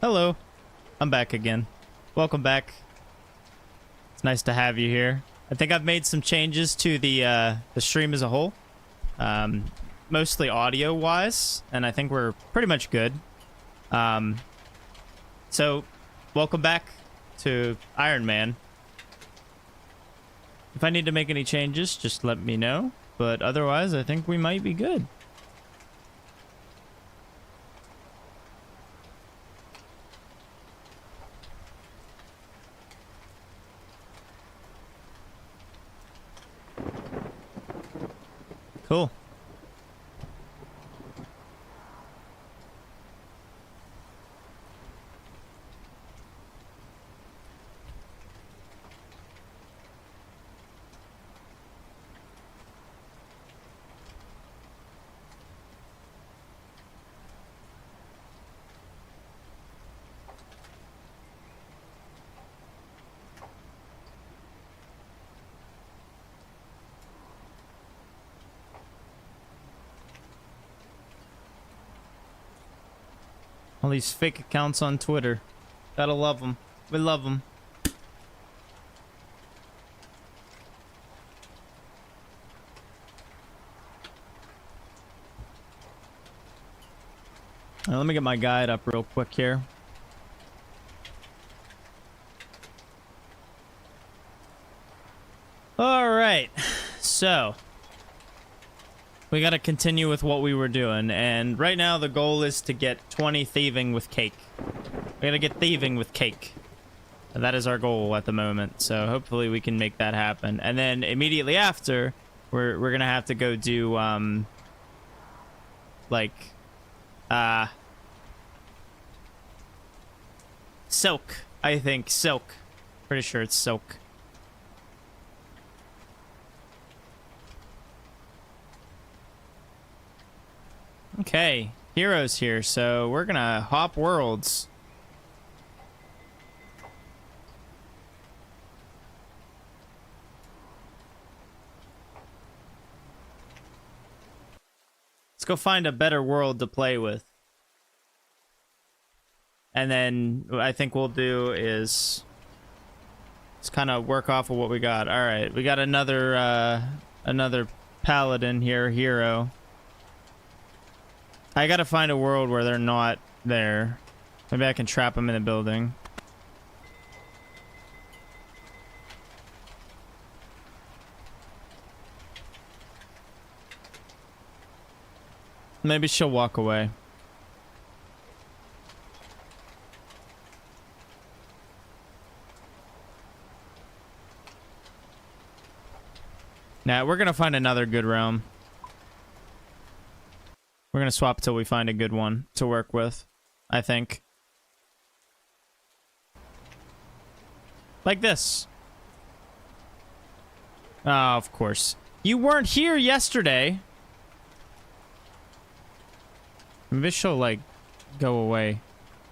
Hello. I'm back again. Welcome back. It's nice to have you here. I think I've made some changes to the stream as a whole. Mostly audio-wise, and I think we're pretty much good. So, welcome back to Iron Man. If I need to make any changes, just let me know. But otherwise, I think we might be good. Cool. All these fake accounts on Twitter. Gotta love them. We love them. Let me get my guide up real quick here. All right. So, we gotta continue with what we were doing, and right now the goal is to get 20 thieving with cake. We gotta get thieving with cake. And that is our goal at the moment, so hopefully we can make that happen. And then immediately after, we're gonna have to go do, silk. I think silk. Pretty sure it's silk. Okay, heroes here, so we're gonna hop worlds. Let's go find a better world to play with. And then what I think we'll do is let's kind of work off of what we got. All right, we got another paladin here, hero. I gotta find a world where they're not there. Maybe I can trap them in the building. Maybe she'll walk away. Nah, we're gonna find another good realm. We're gonna swap till we find a good one to work with, I think. Like this. Oh, of course. You weren't here yesterday. Maybe she'll, like, go away.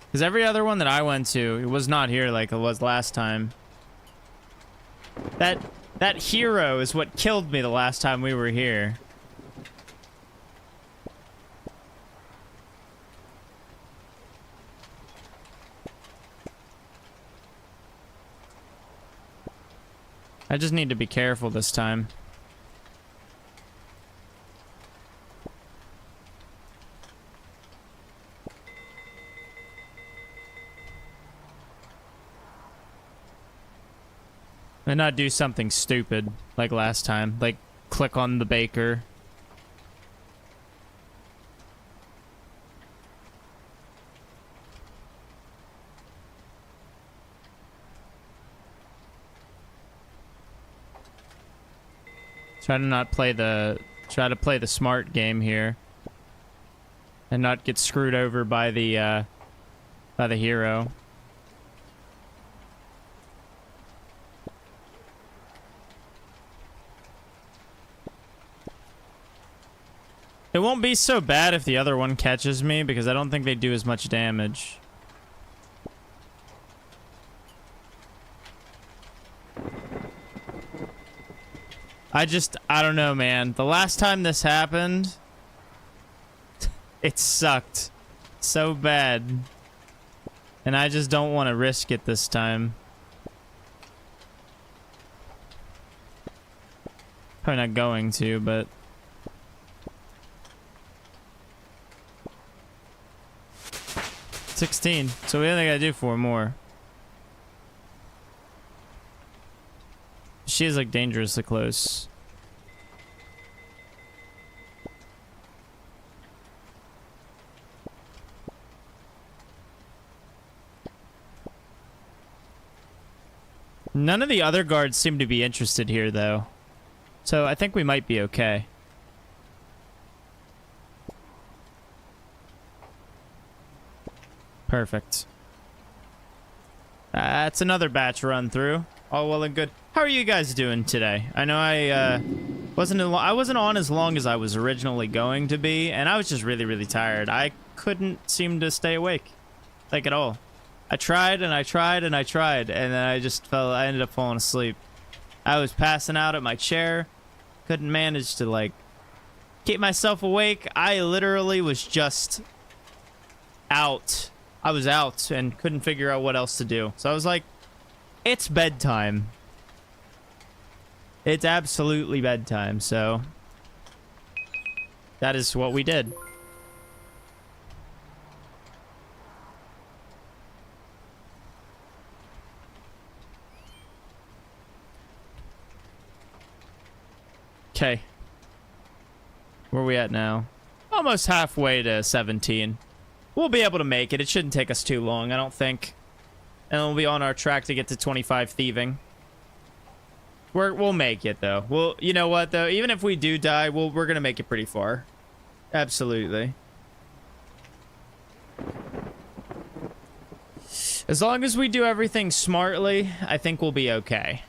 Because every other one that I went to, it was not here like it was last time. That hero is what killed me the last time we were here. I just need to be careful this time. And not do something stupid like last time. Like, click on the baker. Try to play the smart game here. And not get screwed over by the hero. It won't be so bad if the other one catches me, because I don't think they do as much damage. I don't know, man. The last time this happened, it sucked so bad. And I just don't want to risk it this time. Probably not going to, but... $16. So we only gotta do 4 more. She is like dangerously close. None of the other guards seem to be interested here, though. So I think we might be okay. Perfect. That's another batch run through. All well and good. How are you guys doing today? I know I wasn't on as long as I was originally going to be, and I was just really, really tired. I couldn't seem to stay awake, like at all. I tried and I tried and I tried, and then I ended up falling asleep. I was passing out at my chair. Couldn't manage to, like, keep myself awake. I literally was just out. I was out and couldn't figure out what else to do. So I was like, it's bedtime. It's absolutely bedtime, so that is what we did. Okay. Where are we at now? Almost halfway to 17. We'll be able to make it. It shouldn't take us too long, I don't think. And we'll be on our track to get to 25 thieving. We'll make it, though. Well, you know what, though? Even if we do die, we're going to make it pretty far. Absolutely. As long as we do everything smartly, I think we'll be okay.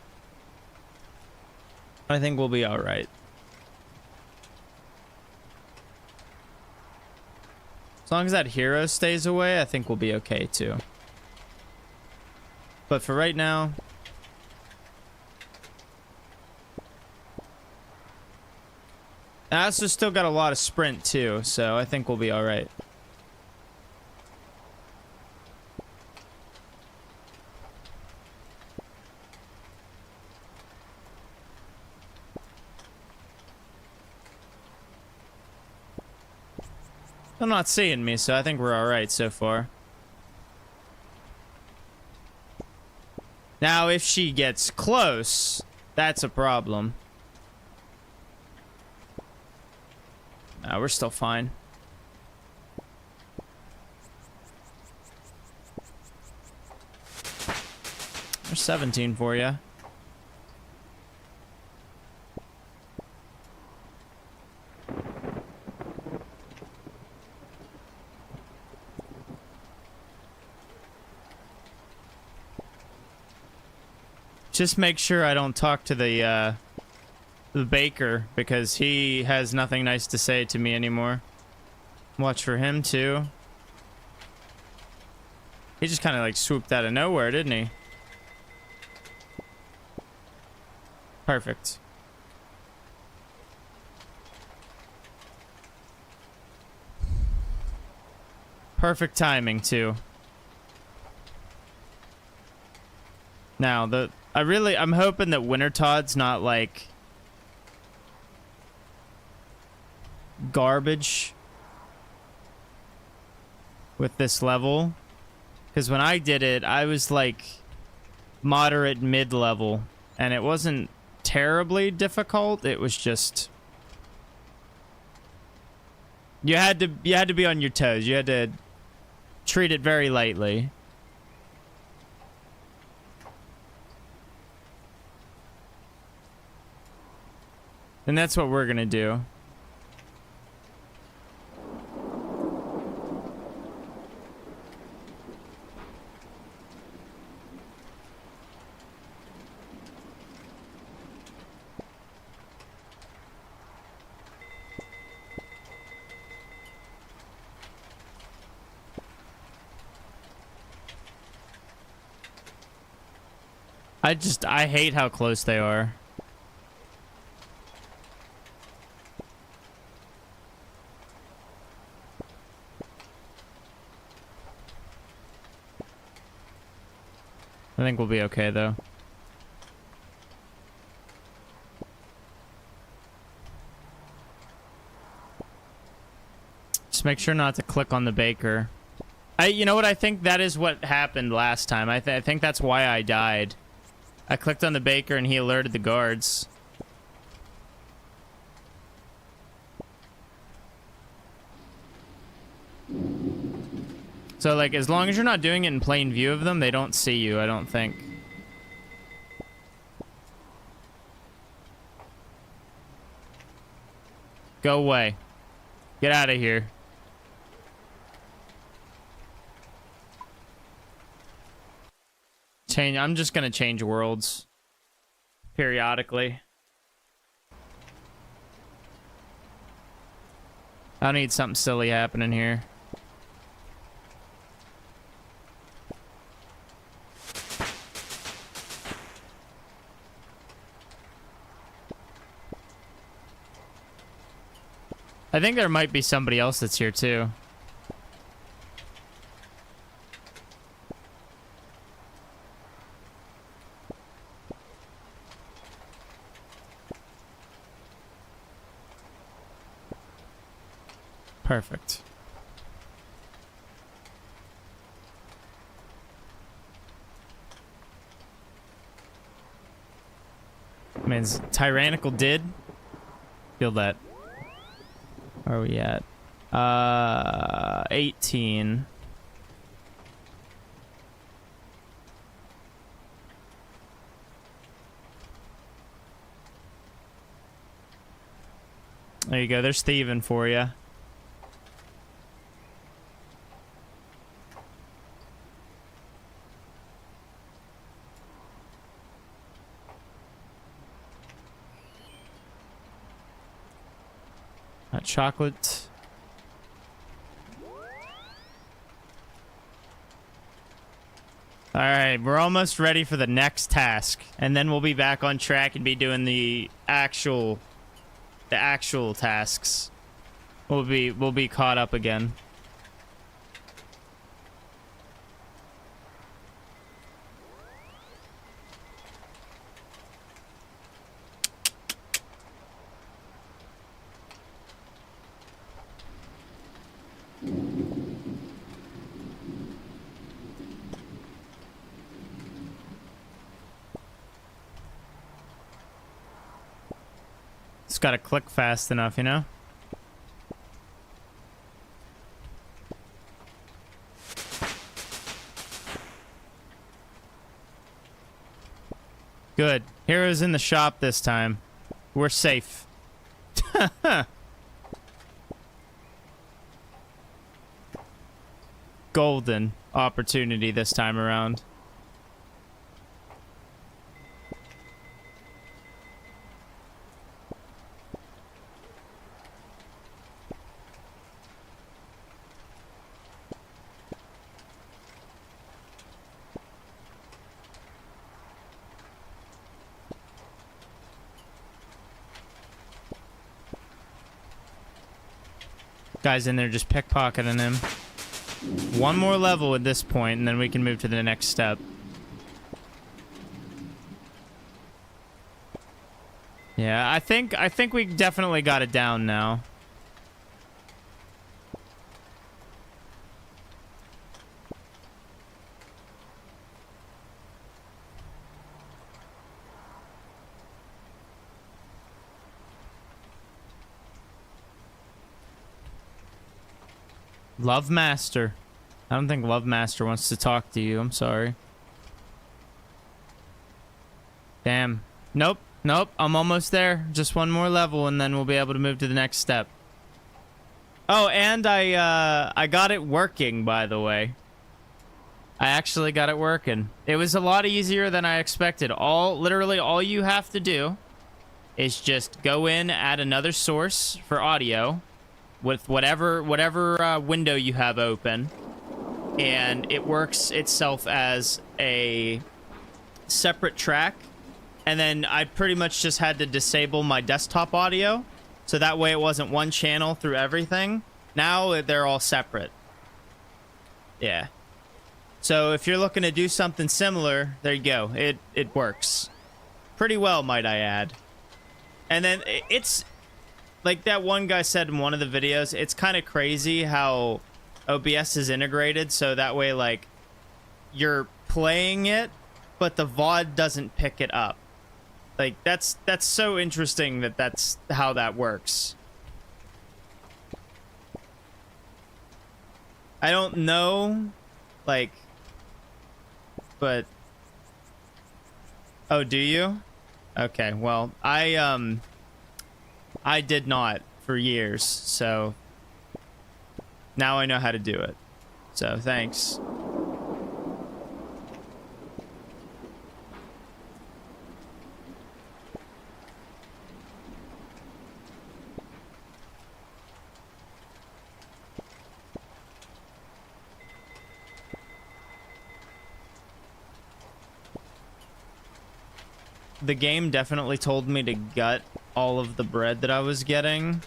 I think we'll be all right. As long as that hero stays away, I think we'll be okay, too. But for right now... And I also still got a lot of sprint, too, so I think we'll be all right. I'm not seeing me, so I think we're all right so far. Now, if she gets close, that's a problem. No, we're still fine. There's 17 for you. Just make sure I don't talk to the baker, because he has nothing nice to say to me anymore. Watch for him, too. He just kind of, like, swooped out of nowhere, didn't he? Perfect. Perfect timing, too. Now, I'm hoping that Winter Todd's not, like, garbage with this level, because when I did it, I was like moderate mid-level, and it wasn't terribly difficult. It was just you had to be on your toes. You had to treat it very lightly. And that's what we're gonna do. I hate how close they are. I think we'll be okay, though. Just make sure not to click on the baker. You know what? I think that is what happened last time. I think that's why I died. I clicked on the baker and he alerted the guards. So, like, as long as you're not doing it in plain view of them, they don't see you, I don't think. Go away. Get out of here. I'm just gonna change worlds periodically. I need something silly happening here. I think there might be somebody else that's here too. Perfect. Man's tyrannical did. Feel that. Where are we at? 18. There you go. There's thieving for you. Hot chocolate. All right, we're almost ready for the next task, and then we'll be back on track and be doing the actual tasks. We'll be caught up again. Just gotta click fast enough, you know? Good. Heroes in the shop this time. We're safe. Golden opportunity this time around. Guy's in there just pickpocketing him. One more level at this point, and then we can move to the next step. Yeah, I think we definitely got it down now. Love Master. I don't think Love Master wants to talk to you. I'm sorry. Damn. Nope. Nope. I'm almost there. Just one more level and then we'll be able to move to the next step. Oh, and I got it working, by the way. I actually got it working. It was a lot easier than I expected. Literally all you have to do is just go in, add another source for audio with whatever window you have open, and it works itself as a separate track. And then I pretty much just had to disable my desktop audio, so that way it wasn't one channel through everything. Now they're all separate. Yeah. So if you're looking to do something similar, there you go. It works pretty well, might I add. And then it's like that one guy said in one of the videos, it's kind of crazy how OBS is integrated, so that way like you're playing it but the VOD doesn't pick it up. Like that's so interesting that that's how that works. I don't know, like, but oh, do you? Okay, well, I did not for years, so now I know how to do it. So thanks. The game definitely told me to gut all of the bread that I was getting.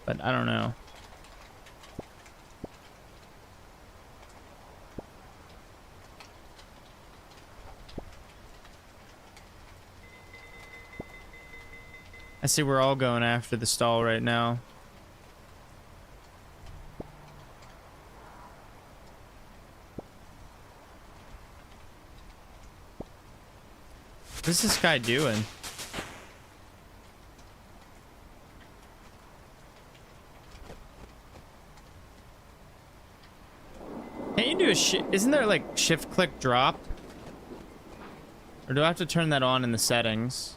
But I don't know. I see we're all going after the stall right now. What's this guy doing? Can't you do a isn't there like shift click drop? Or do I have to turn that on in the settings?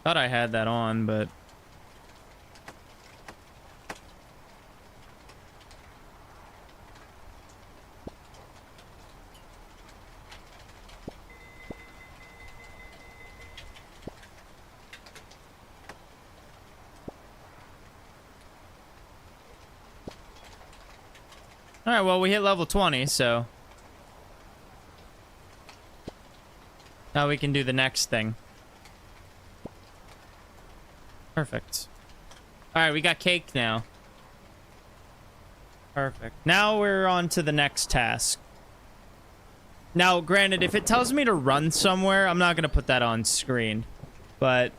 Thought I had that on, but all right, well, we hit level 20, so now we can do the next thing. Perfect. All right, we got cake now. Perfect. Now we're on to the next task. Now, granted, if it tells me to run somewhere, I'm not going to put that on screen. But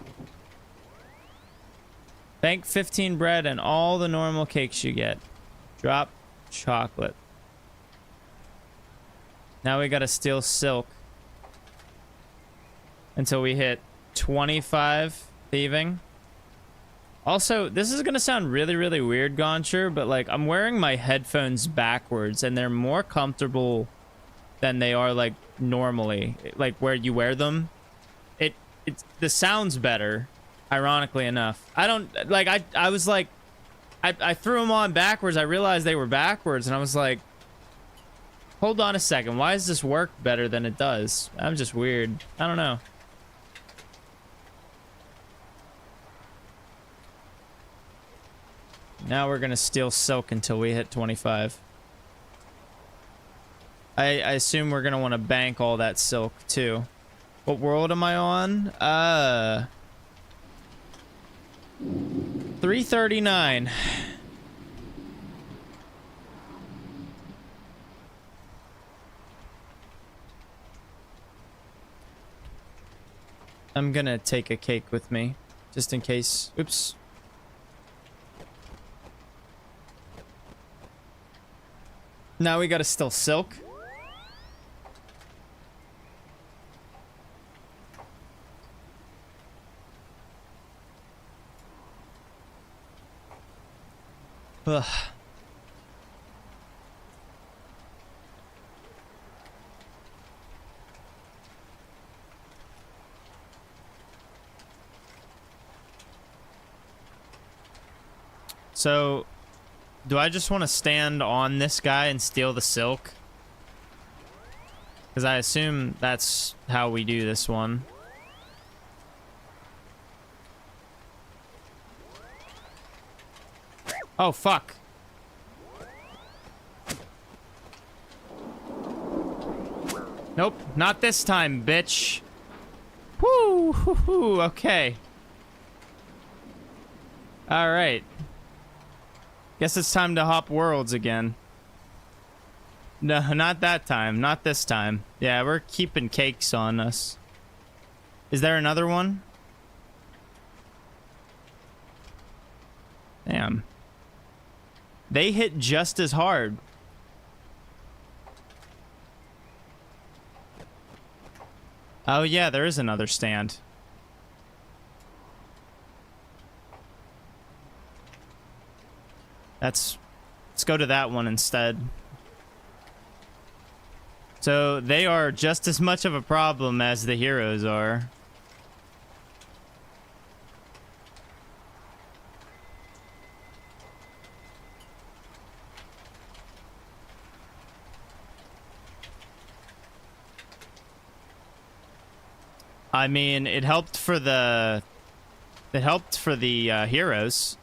bank 15 bread and all the normal cakes you get. Drop chocolate. Now we got to steal silk until we hit 25 thieving. Also, this is gonna sound really, really weird, Goncher, but like I'm wearing my headphones backwards and they're more comfortable than they are like normally, like where you wear them. The sound's better, ironically enough. I don't like I was like I threw them on backwards. I realized they were backwards and I was like, hold on a second, why does this work better than it does? I'm just weird. I don't know. Now we're gonna steal silk until we hit 25. I assume we're gonna want to bank all that silk too. What world am I on? 339. I'm gonna take a cake with me, just in case. Oops. Now we gotta steal silk. Ugh. So, do I just want to stand on this guy and steal the silk? Because I assume that's how we do this one. Oh, fuck. Nope, not this time, bitch. Woo, hoo, hoo, okay. All right. Guess it's time to hop worlds again. No, not that time. Not this time. Yeah, we're keeping cakes on us. Is there another one? Damn. They hit just as hard. Oh, yeah, there is another stand. Let's go to that one instead. So they are just as much of a problem as the heroes are. I mean, it helped for the heroes.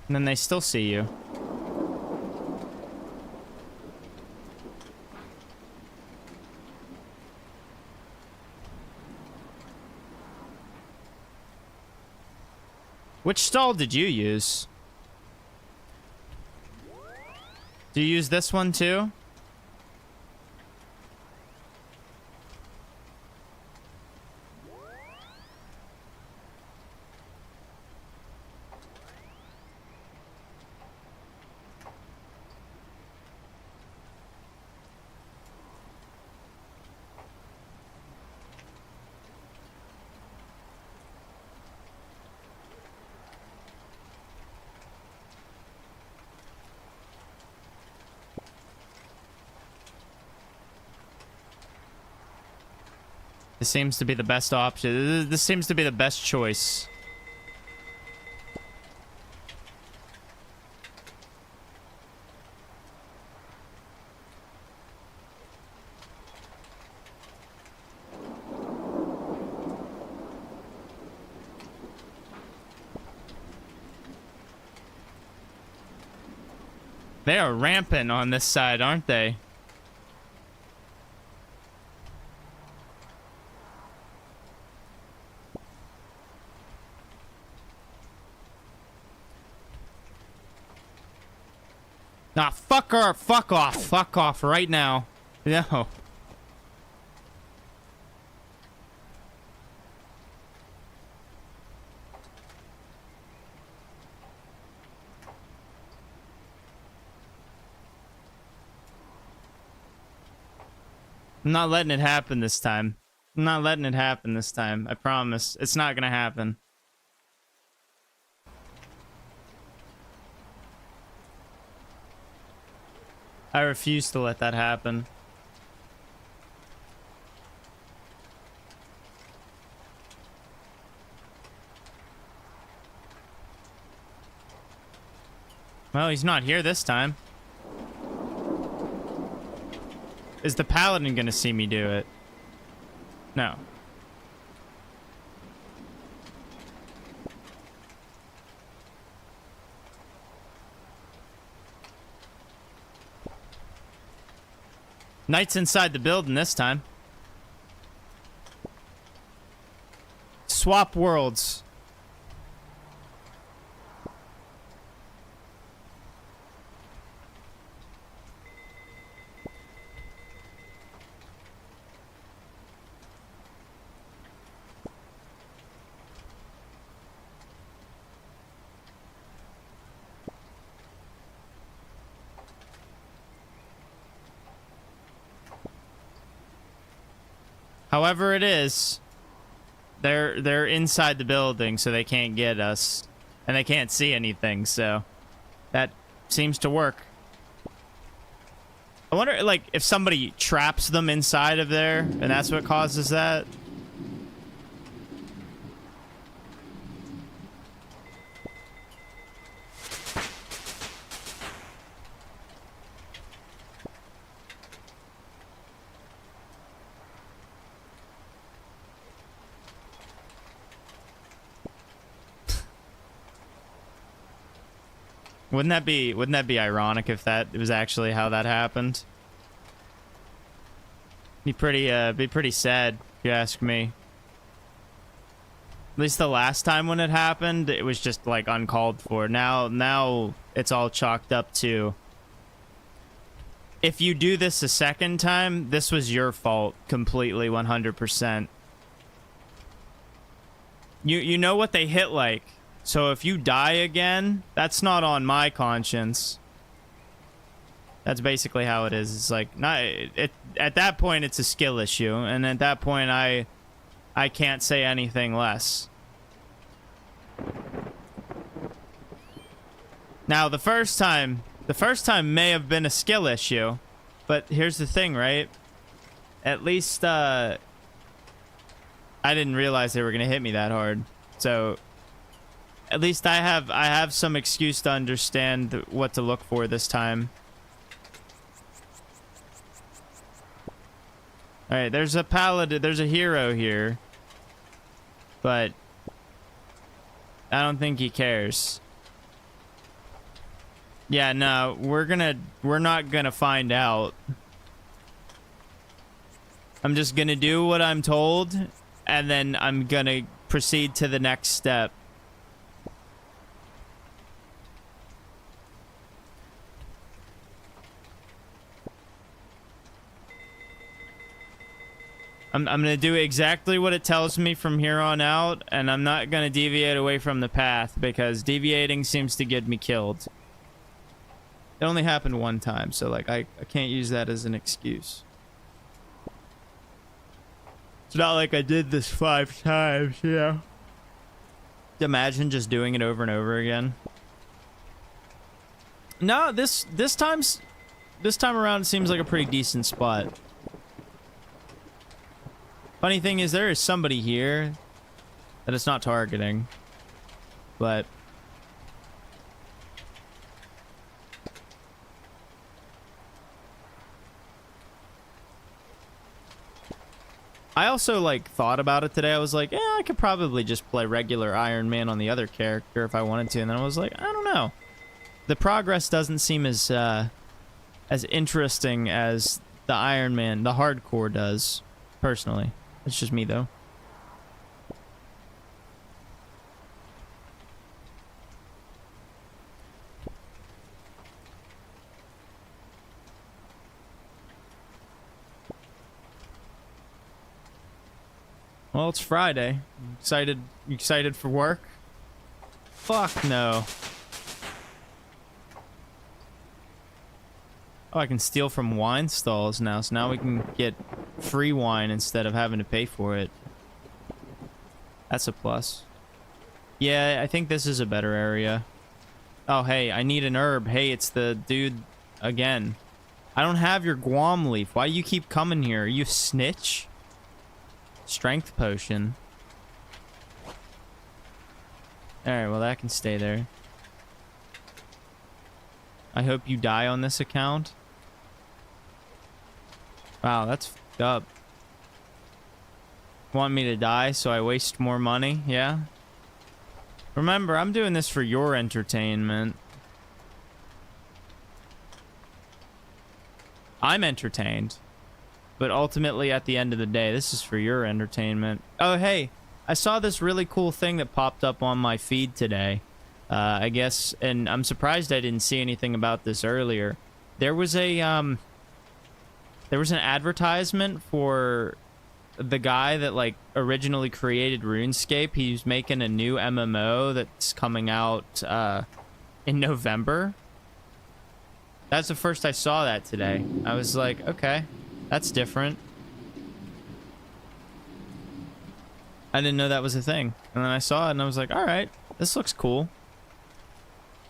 And then they still see you. Which stall did you use? Do you use this one too? This seems to be the best option. This seems to be the best choice. They are rampant on this side, aren't they? Nah, fuck her. Fuck off. Fuck off right now. No. I'm not letting it happen this time. I'm not letting it happen this time. I promise. It's not gonna happen. I refuse to let that happen. Well, he's not here this time. Is the paladin gonna see me do it? No. Knight's inside the building this time. Swap worlds. However it is, they're inside the building, so they can't get us, and they can't see anything. So that seems to work. I wonder, like, if somebody traps them inside of there, and that's what causes that. Wouldn't that be ironic if that was actually how that happened? Be pretty sad if you ask me. At least the last time when it happened, it was just like uncalled for. Now it's all chalked up to, if you do this a second time, this was your fault completely, 100%. You know what they hit like. So if you die again, that's not on my conscience. That's basically how it is. It's like, not at that point it's a skill issue, and at that point I can't say anything less. Now the first time may have been a skill issue, but here's the thing, right? At least I didn't realize they were gonna hit me that hard, so at least I have some excuse to understand what to look for this time. All right, there's a paladin, there's a hero here, but I don't think he cares. Yeah, no, we're not gonna find out. I'm just gonna do what I'm told, and then I'm gonna proceed to the next step. I'm gonna do exactly what it tells me from here on out, and I'm not gonna deviate away from the path, because deviating seems to get me killed. It only happened one time, so like I can't use that as an excuse. It's not like I did this 5 times, you know? Imagine just doing it over and over again. No, this time around seems like a pretty decent spot. Funny thing is, there is somebody here that it's not targeting, but I also like thought about it today. I was like, yeah, I could probably just play regular Iron Man on the other character if I wanted to, and then I was like, I don't know. The progress doesn't seem as interesting as the Iron Man, the hardcore does, personally. It's just me, though. Well, it's Friday. Excited for work? Fuck no. Oh, I can steal from wine stalls now, so now we can get free wine instead of having to pay for it. That's a plus. Yeah, I think this is a better area. Oh, hey, I need an herb. Hey, it's the dude again. I don't have your Guam leaf. Why do you keep coming here? Are you a snitch? Strength potion. Alright, well, that can stay there. I hope you die on this account. Wow, that's fucked up. Want me to die so I waste more money? Yeah? Remember, I'm doing this for your entertainment. I'm entertained. But ultimately, at the end of the day, this is for your entertainment. Oh, hey, I saw this really cool thing that popped up on my feed today. I guess, and I'm surprised I didn't see anything about this earlier. There was an advertisement for the guy that like originally created RuneScape. He's making a new MMO that's coming out in November. That's the first I saw that today. I was like, okay, that's different. I didn't know that was a thing. And then I saw it and I was like, all right, this looks cool.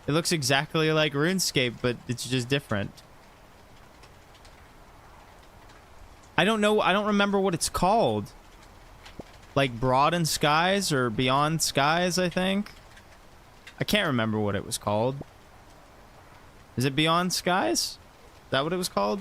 It looks exactly like RuneScape, but it's just different. I don't know. I don't remember what it's called. Like Broaden Skies or Beyond Skies, I think. I can't remember what it was called. Is it Beyond Skies? Is that what it was called?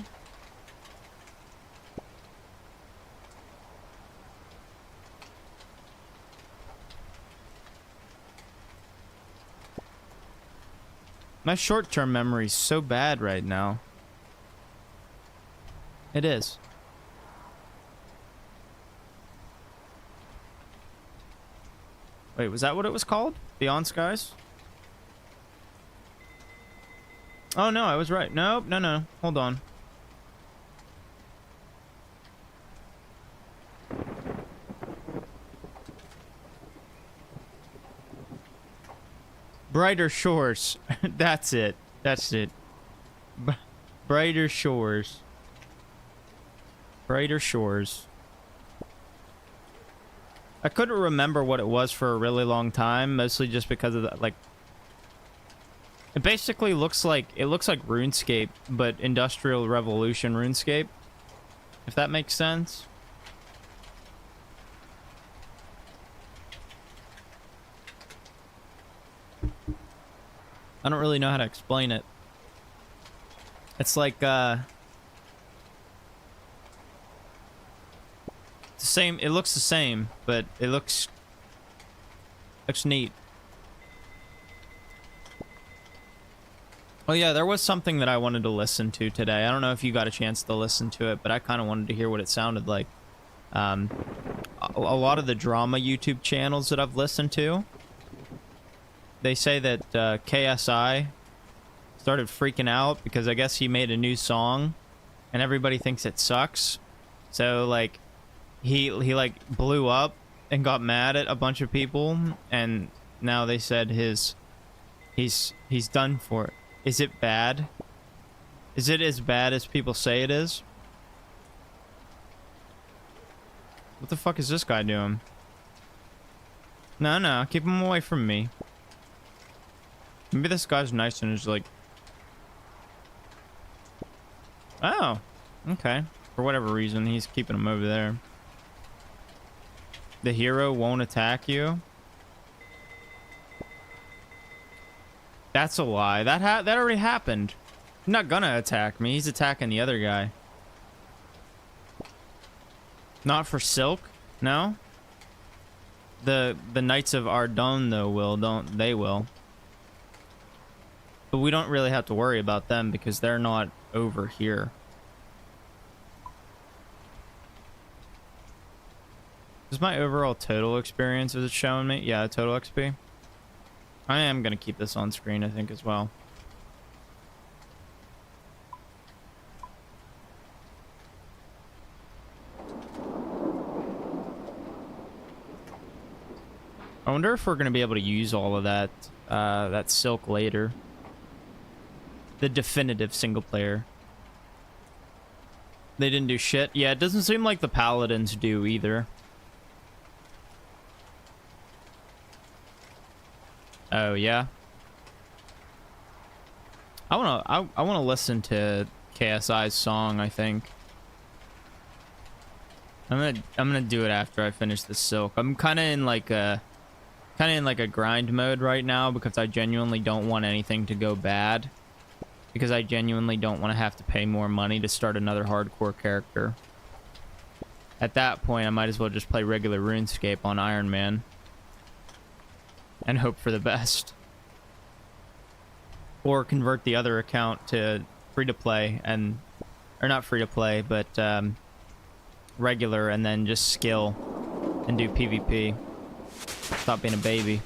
My short-term memory's so bad right now. It is. Wait, was that what it was called? Beyond Skies? Oh no, I was right. Nope, no. Hold on. Brighter Shores. That's it. That's it. Brighter Shores. Brighter Shores. I couldn't remember what it was for a really long time, mostly just because of the, like, it basically looks like RuneScape, but Industrial Revolution RuneScape, if that makes sense. I don't really know how to explain it. It's like it's the same, it looks the same, but it looks neat. Oh yeah, there was something that I wanted to listen to today. I don't know if you got a chance to listen to it, but I kind of wanted to hear what it sounded like. A lot of the drama YouTube channels that I've listened to, they say that KSI started freaking out because I guess he made a new song and everybody thinks it sucks. So like he like blew up and got mad at a bunch of people, and now they said he's done for it. Is it bad? Is it as bad as people say it is? What the fuck is this guy doing? No, keep him away from me. Maybe this guy's nice and is like... Oh, okay. For whatever reason, he's keeping him over there. The hero won't attack you? That's a lie. That already happened. He's not gonna attack me. He's attacking the other guy. Not for Silk? No? The Knights of Ardon, though, will. They will. But we don't really have to worry about them because they're not over here. Is my overall total experience, is it showing me? Yeah, total XP. I am going to keep this on screen, I think, as well. I wonder if we're going to be able to use all of that, that silk later. The definitive single player. They didn't do shit. Yeah, it doesn't seem like the paladins do either. Oh yeah. I wanna listen to KSI's song, I think. I'm gonna do it after I finish the silk. I'm kinda in like a grind mode right now because I genuinely don't want anything to go bad. Because I genuinely don't want to have to pay more money to start another hardcore character. At that point, I might as well just play regular RuneScape on Iron Man. And hope for the best. Or convert the other account to free-to-play and... Or not free-to-play, but regular, and then just skill and do PvP. Stop being a baby.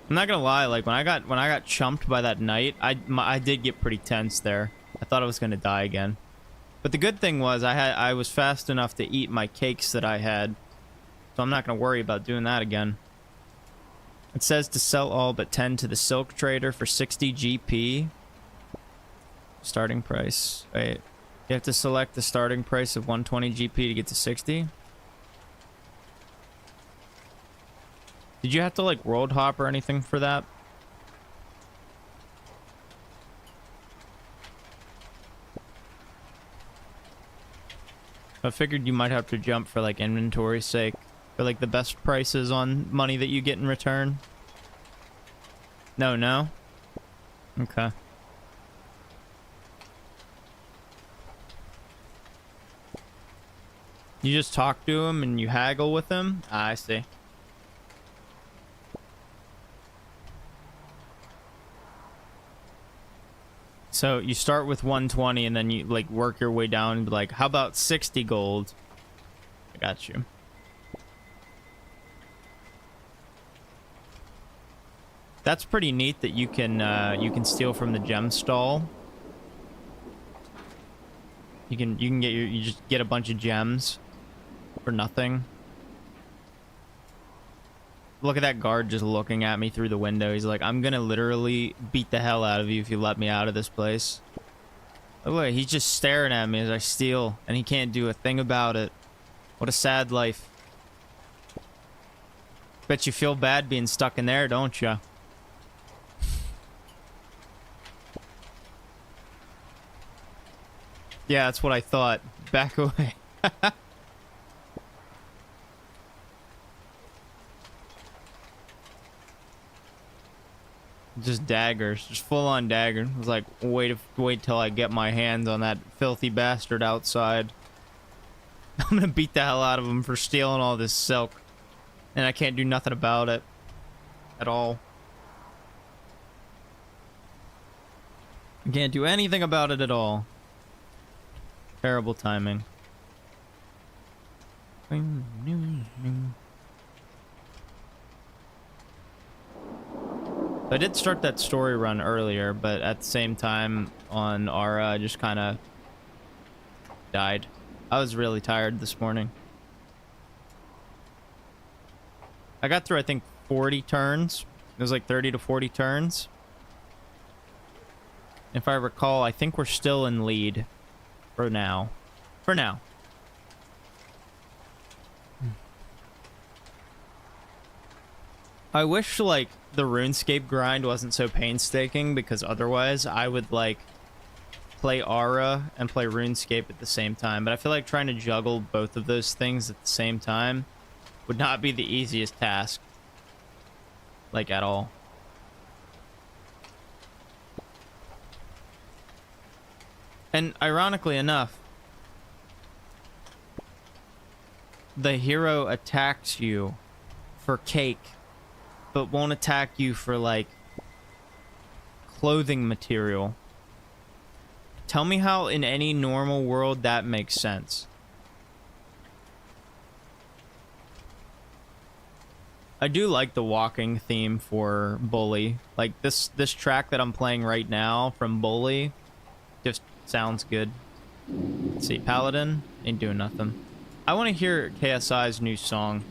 I'm not gonna lie, like when I got chumped by that knight, I did get pretty tense there. I thought I was gonna die again. But the good thing was I was fast enough to eat my cakes that I had, so I'm not gonna worry about doing that again. It says to sell all but 10 to the silk trader for 60 GP. Starting price. Wait, you have to select the starting price of 120 GP to get to 60. Did you have to like world hop or anything for that? I figured you might have to jump for like inventory's sake, for like the best prices on money that you get in return. No? Okay. You just talk to him and you haggle with him? Ah, I see. So you start with 120 and then you like work your way down and be like, how about 60 gold? I got you. That's pretty neat that you can steal from the gem stall. You can get you just get a bunch of gems for nothing. Look at that guard just looking at me through the window. He's like, I'm gonna literally beat the hell out of you if you let me out of this place. Oh wait, he's just staring at me as I steal, and he can't do a thing about it. What a sad life. Bet you feel bad being stuck in there, don't ya? Yeah, that's what I thought. Back away. Just daggers, just full-on dagger. I was like, wait till I get my hands on that filthy bastard outside. I'm gonna beat the hell out of him for stealing all this silk, and I can't do nothing about it at all. I can't do anything about it at all. Terrible timing. I did start that story run earlier, but at the same time on Aura, I just kind of died. I was really tired this morning. I got through, I think, 40 turns. It was like 30 to 40 turns. If I recall, I think we're still in lead for now. For now. I wish, like, the RuneScape grind wasn't so painstaking, because otherwise I would, like, play Aura and play RuneScape at the same time. But I feel like trying to juggle both of those things at the same time would not be the easiest task. Like, at all. And ironically enough, the hero attacks you for cake, but won't attack you for, like, clothing material. Tell me how in any normal world that makes sense. I do like the walking theme for Bully. Like, this track that I'm playing right now from Bully just sounds good. Let's see, Paladin ain't doing nothing. I want to hear KSI's new song.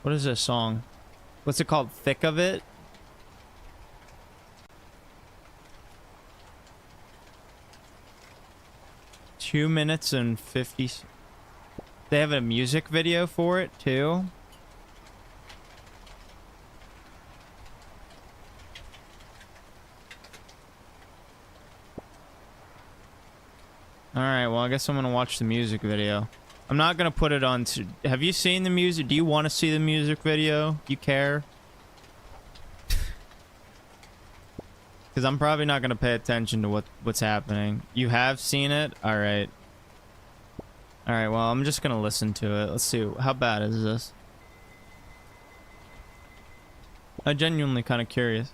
What is this song? What's it called? Thick of It? Two minutes and 50. They have a music video for it too. Alright, well, I guess I'm gonna watch the music video. I'm not gonna put it on to... Have you seen the music? Do you want to see the music video? You care? Because I'm probably not gonna pay attention to what's happening. You have seen it? Alright. Alright, well, I'm just gonna listen to it. Let's see. How bad is this? I'm genuinely kind of curious.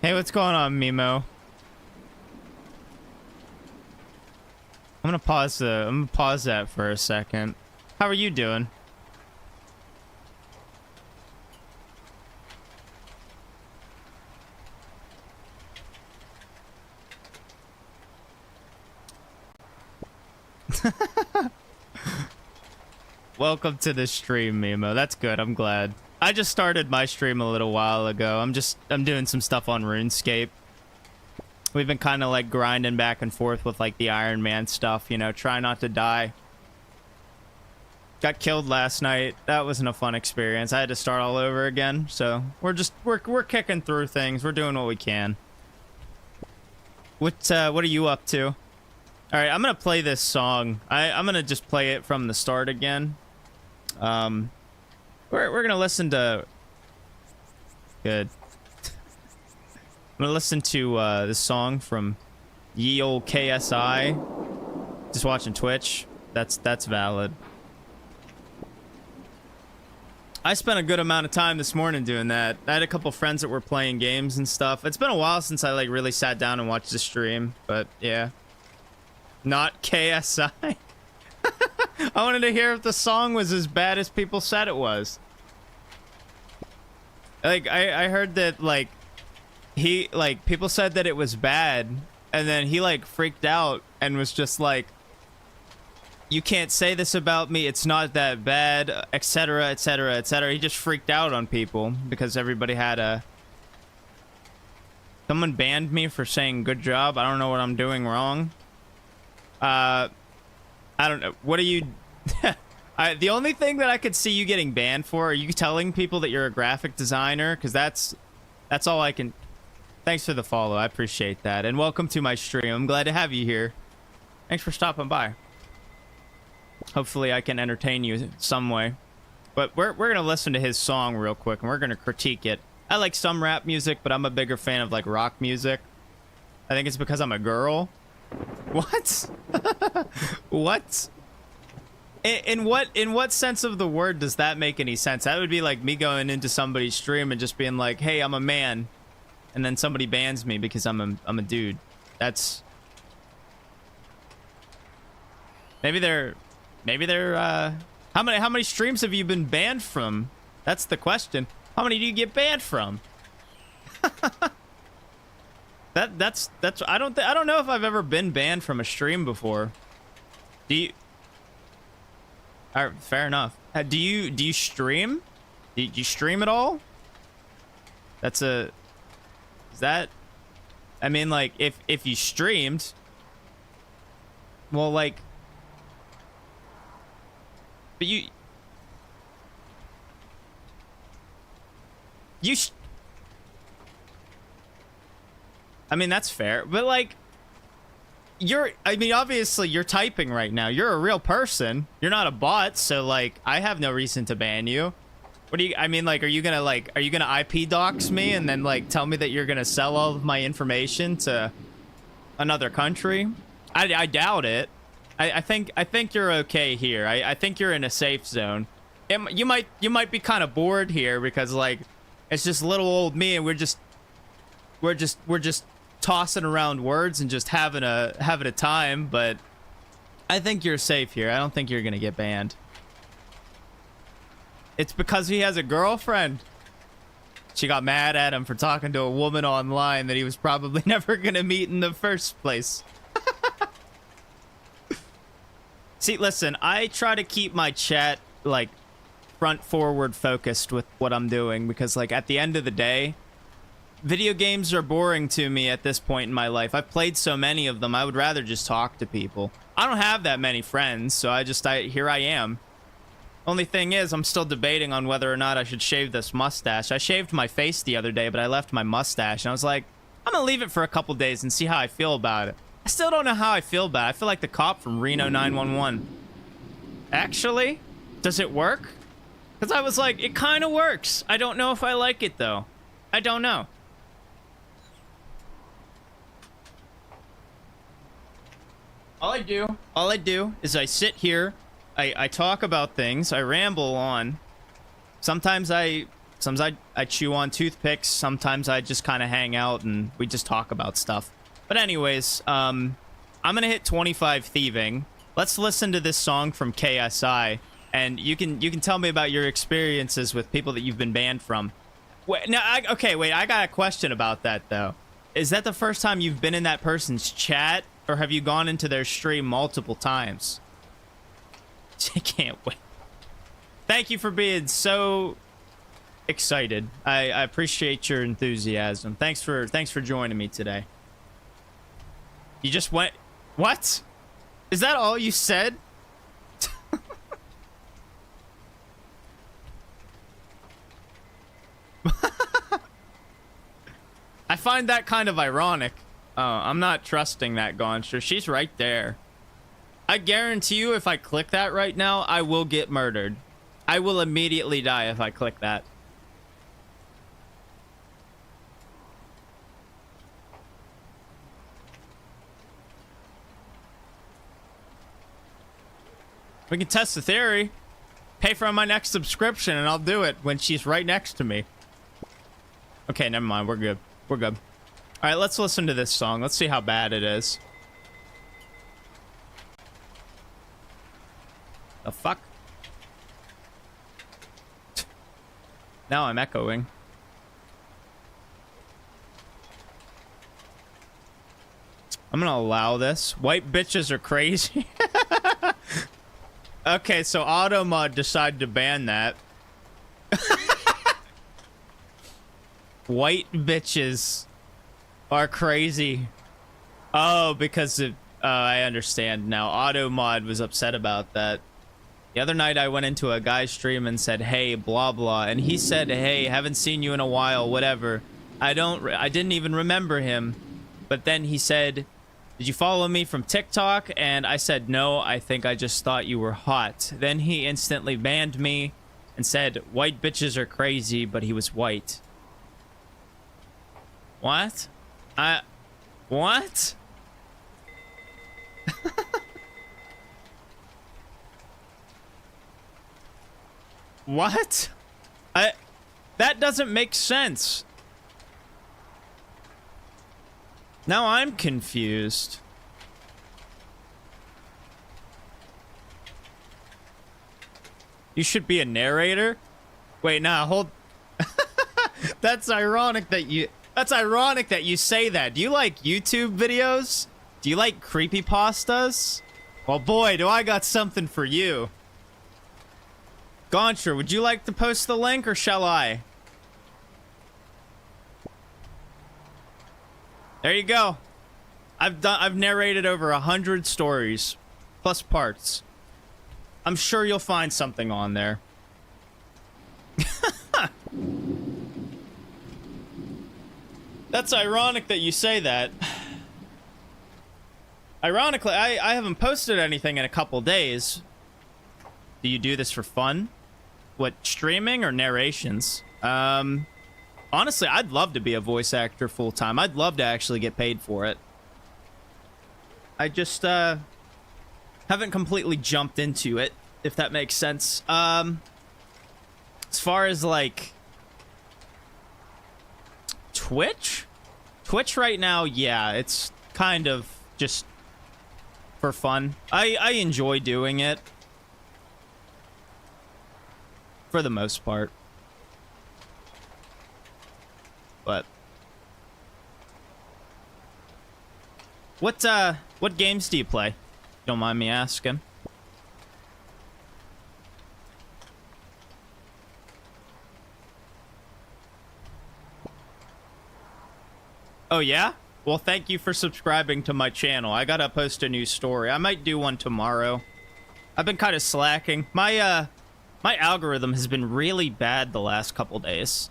Hey, what's going on, Mimo? I'm gonna pause that for a second. How are you doing? Welcome to the stream, Mimo. That's good. I'm glad. I just started my stream a little while ago. I'm doing some stuff on RuneScape. We've been kind of like grinding back and forth with like the Iron Man stuff, you know, try not to die. Got killed last night. That wasn't a fun experience. I had to start all over again. So we're kicking through things. We're doing what we can. What are you up to? All right, I'm gonna play this song. I'm gonna just play it from the start again. We're gonna listen to. Good. I'm gonna listen to this song from ye old KSI. Just watching Twitch. That's valid. I spent a good amount of time this morning doing that. I had a couple friends that were playing games and stuff. It's been a while since I like really sat down and watched the stream, but yeah. Not KSI. I wanted to hear if the song was as bad as people said it was. Like I heard that like people said that it was bad, and then he like freaked out and was just like, you can't say this about me, it's not that bad, etc, etc, etc. He just freaked out on people because everybody had a... Someone banned me for saying good job. I don't know what I'm doing wrong. I don't know. What are you... the only thing that I could see you getting banned for are you telling people that you're a graphic designer, because that's all I can... Thanks for the follow. I appreciate that. And welcome to my stream. I'm glad to have you here. Thanks for stopping by. Hopefully I can entertain you some way. But we're going to listen to his song real quick, and we're going to critique it. I like some rap music, but I'm a bigger fan of like rock music. I think it's because I'm a girl. What? What? In what sense of the word does that make any sense? That would be like me going into somebody's stream and just being like, hey, I'm a man. And then somebody bans me because I'm a dude. That's... Maybe they're how many streams have you been banned from? That's the question. How many do you get banned from? that's I don't know if I've ever been banned from a stream before. Do you? All right, fair enough. Do you stream? Do you stream at all? Is that? I mean, like if you streamed, well, like. But I mean, that's fair, but like, I mean, obviously you're typing right now. You're a real person. You're not a bot, so like, I have no reason to ban you. What do you, I mean, like, are you gonna IP dox me and then like tell me that you're gonna sell all of my information to another country? I doubt it. I think you're okay here. I think you're in a safe zone. You might be kind of bored here because like it's just little old me and we're just tossing around words and just having a time, but I think you're safe here. I don't think you're gonna get banned. It's because he has a girlfriend. She got mad at him for talking to a woman online that he was probably never gonna meet in the first place. See, listen, I try to keep my chat, like, front forward focused with what I'm doing, because, like, at the end of the day, video games are boring to me at this point in my life. I've played so many of them, I would rather just talk to people. I don't have that many friends, so here I am. Only thing is, I'm still debating on whether or not I should shave this mustache. I shaved my face the other day, but I left my mustache, and I was like, I'm gonna leave it for a couple days and see how I feel about it. I still don't know how I feel about it. I feel like the cop from Reno 911. Actually, does it work? Because I was like, it kind of works. I don't know if I like it, though. I don't know. All I do is I sit here, I talk about things, I ramble on. Sometimes I chew on toothpicks, sometimes I just kind of hang out and we just talk about stuff. But anyways, I'm gonna hit 25 thieving. Let's listen to this song from KSI, and you can tell me about your experiences with people that you've been banned from. Wait, now, okay, wait, I got a question about that though. Is that the first time you've been in that person's chat, or have you gone into their stream multiple times? I can't wait. Thank you for being so excited. I appreciate your enthusiasm. Thanks for joining me today. You just went... What? Is that all you said? I find that kind of ironic. Oh, I'm not trusting that Gonster. She's right there. I guarantee you if I click that right now, I will get murdered. I will immediately die if I click that. We can test the theory. Pay for my next subscription and I'll do it when she's right next to me. Okay, never mind. We're good. We're good. All right, let's listen to this song. Let's see how bad it is. The fuck? Now I'm echoing. I'm gonna allow this. White bitches are crazy. Okay, so Automod decided to ban that. White bitches are crazy. Oh, because of, I understand now. Automod was upset about that. The other night I went into a guy's stream and said, hey, blah, blah. And he said, hey, haven't seen you in a while, whatever. I didn't even remember him. But then he said, did you follow me from TikTok? And I said, no, I think I just thought you were hot. Then he instantly banned me and said, white bitches are crazy, but he was white. What? What? What? That doesn't make sense. Now I'm confused. You should be a narrator? Wait, nah, hold. That's ironic that you say that. Do you like YouTube videos? Do you like creepypastas? Well, boy, do I got something for you. Goncher, would you like to post the link or shall I? There you go. I've narrated over 100 stories, plus parts. I'm sure you'll find something on there. That's ironic that you say that. Ironically, I haven't posted anything in a couple days. Do you do this for fun? What, streaming or narrations? Honestly, I'd love to be a voice actor full-time. I'd love to actually get paid for it. I just, haven't completely jumped into it, if that makes sense. As far as, like, Twitch? Twitch right now, yeah, it's kind of just for fun. I enjoy doing it. For the most part. But what games do you play? Don't mind me asking. Oh yeah? Well, thank you for subscribing to my channel. I gotta post a new story. I might do one tomorrow. I've been kind of slacking. My algorithm has been really bad the last couple days.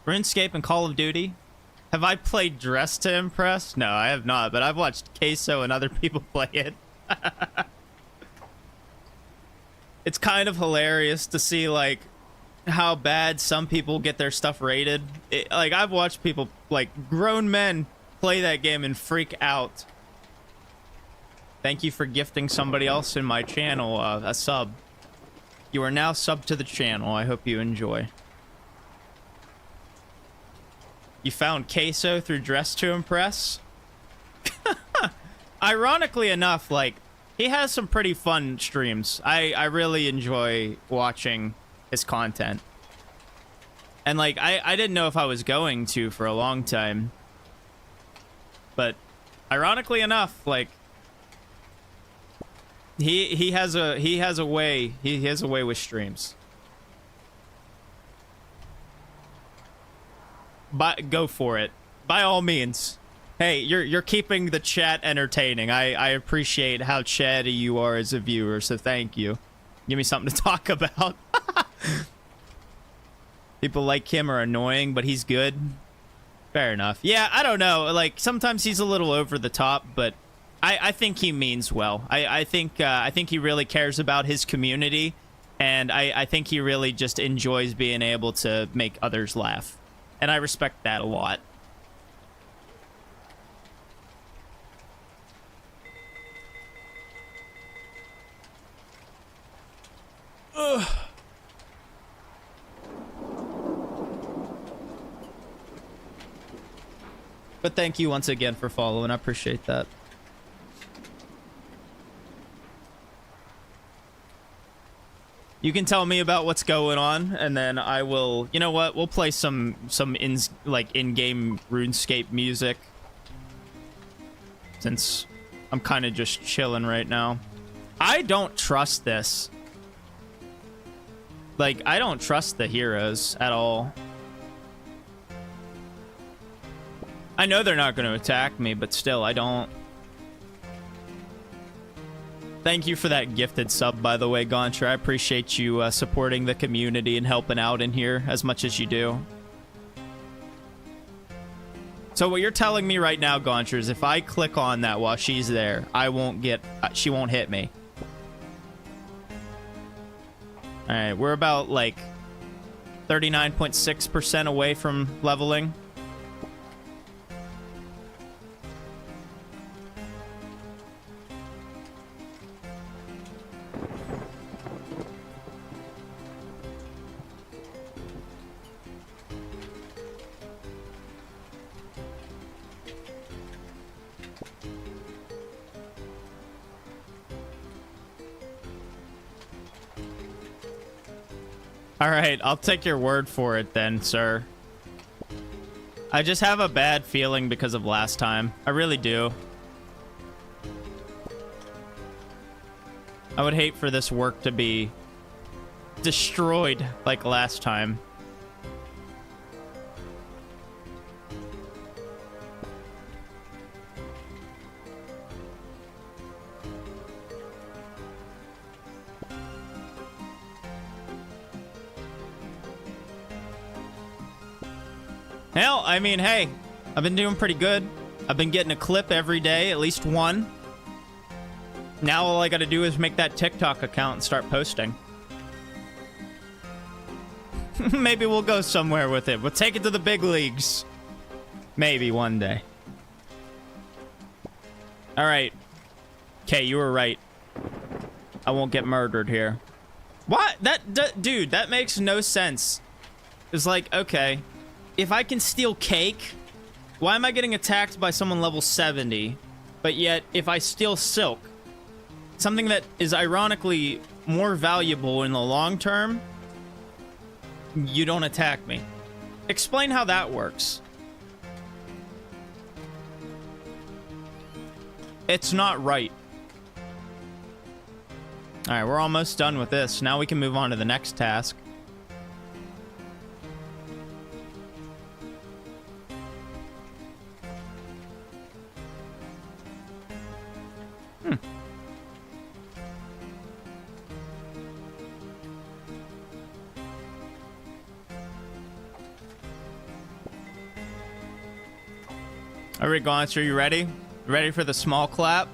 RuneScape and Call of Duty. Have I played Dress to Impress? No, I have not, but I've watched Queso and other people play it. It's kind of hilarious to see, like, how bad some people get their stuff rated. Like, I've watched people, like, grown men play that game and freak out. Thank you for gifting somebody else in my channel a sub. You are now subbed to the channel. I hope you enjoy. You found Queso through Dress to Impress? Ironically enough, like, he has some pretty fun streams. I really enjoy watching his content. And, like, I didn't know if I was going to for a long time. But, ironically enough, like, he has a way with streams. But go for it. By all means. Hey, you're keeping the chat entertaining. I appreciate how chatty you are as a viewer, so thank you. Give me something to talk about. People like him are annoying, but he's good. Fair enough. Yeah, I don't know. Like, sometimes he's a little over the top, but I think he means well. I think he really cares about his community, and I think he really just enjoys being able to make others laugh. And I respect that a lot. Ugh. But thank you once again for following. I appreciate that. You can tell me about what's going on, and then I will... You know what? We'll play some in-game RuneScape music. Since I'm kind of just chilling right now. I don't trust this. Like, I don't trust the heroes at all. I know they're not going to attack me, but still, I don't. Thank you for that gifted sub, by the way, Gauncher. I appreciate you supporting the community and helping out in here as much as you do. So what you're telling me right now, Gauncher, is if I click on that while she's there, I won't get... she won't hit me. Alright, we're about, like, 39.6% away from leveling. All right, I'll take your word for it then, sir. I just have a bad feeling because of last time. I really do. I would hate for this work to be destroyed like last time. Hell, I mean, hey, I've been doing pretty good. I've been getting a clip every day, at least one. Now all I gotta do is make that TikTok account and start posting. Maybe we'll go somewhere with it. We'll take it to the big leagues. Maybe one day. All right. Okay, you were right. I won't get murdered here. What? Dude, that makes no sense. It's like, okay, if I can steal cake, why am I getting attacked by someone level 70? But yet, if I steal silk, something that is ironically more valuable in the long term, you don't attack me. Explain how that works. It's not right. All right, we're almost done with this. Now we can move on to the next task. All right, Gaunter, you ready? You ready for the small clap?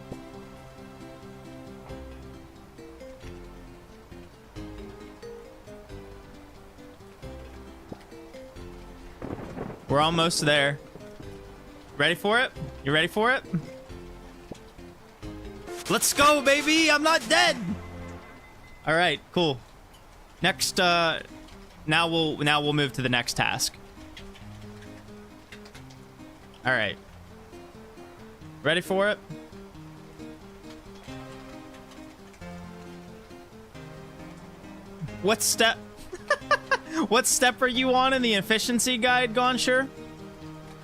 We're almost there. Ready for it? You ready for it? Let's go, baby! I'm not dead! All right, cool. Next, now we'll move to the next task. All right. Ready for it? What step? What step are you on in the efficiency guide, Gauncher?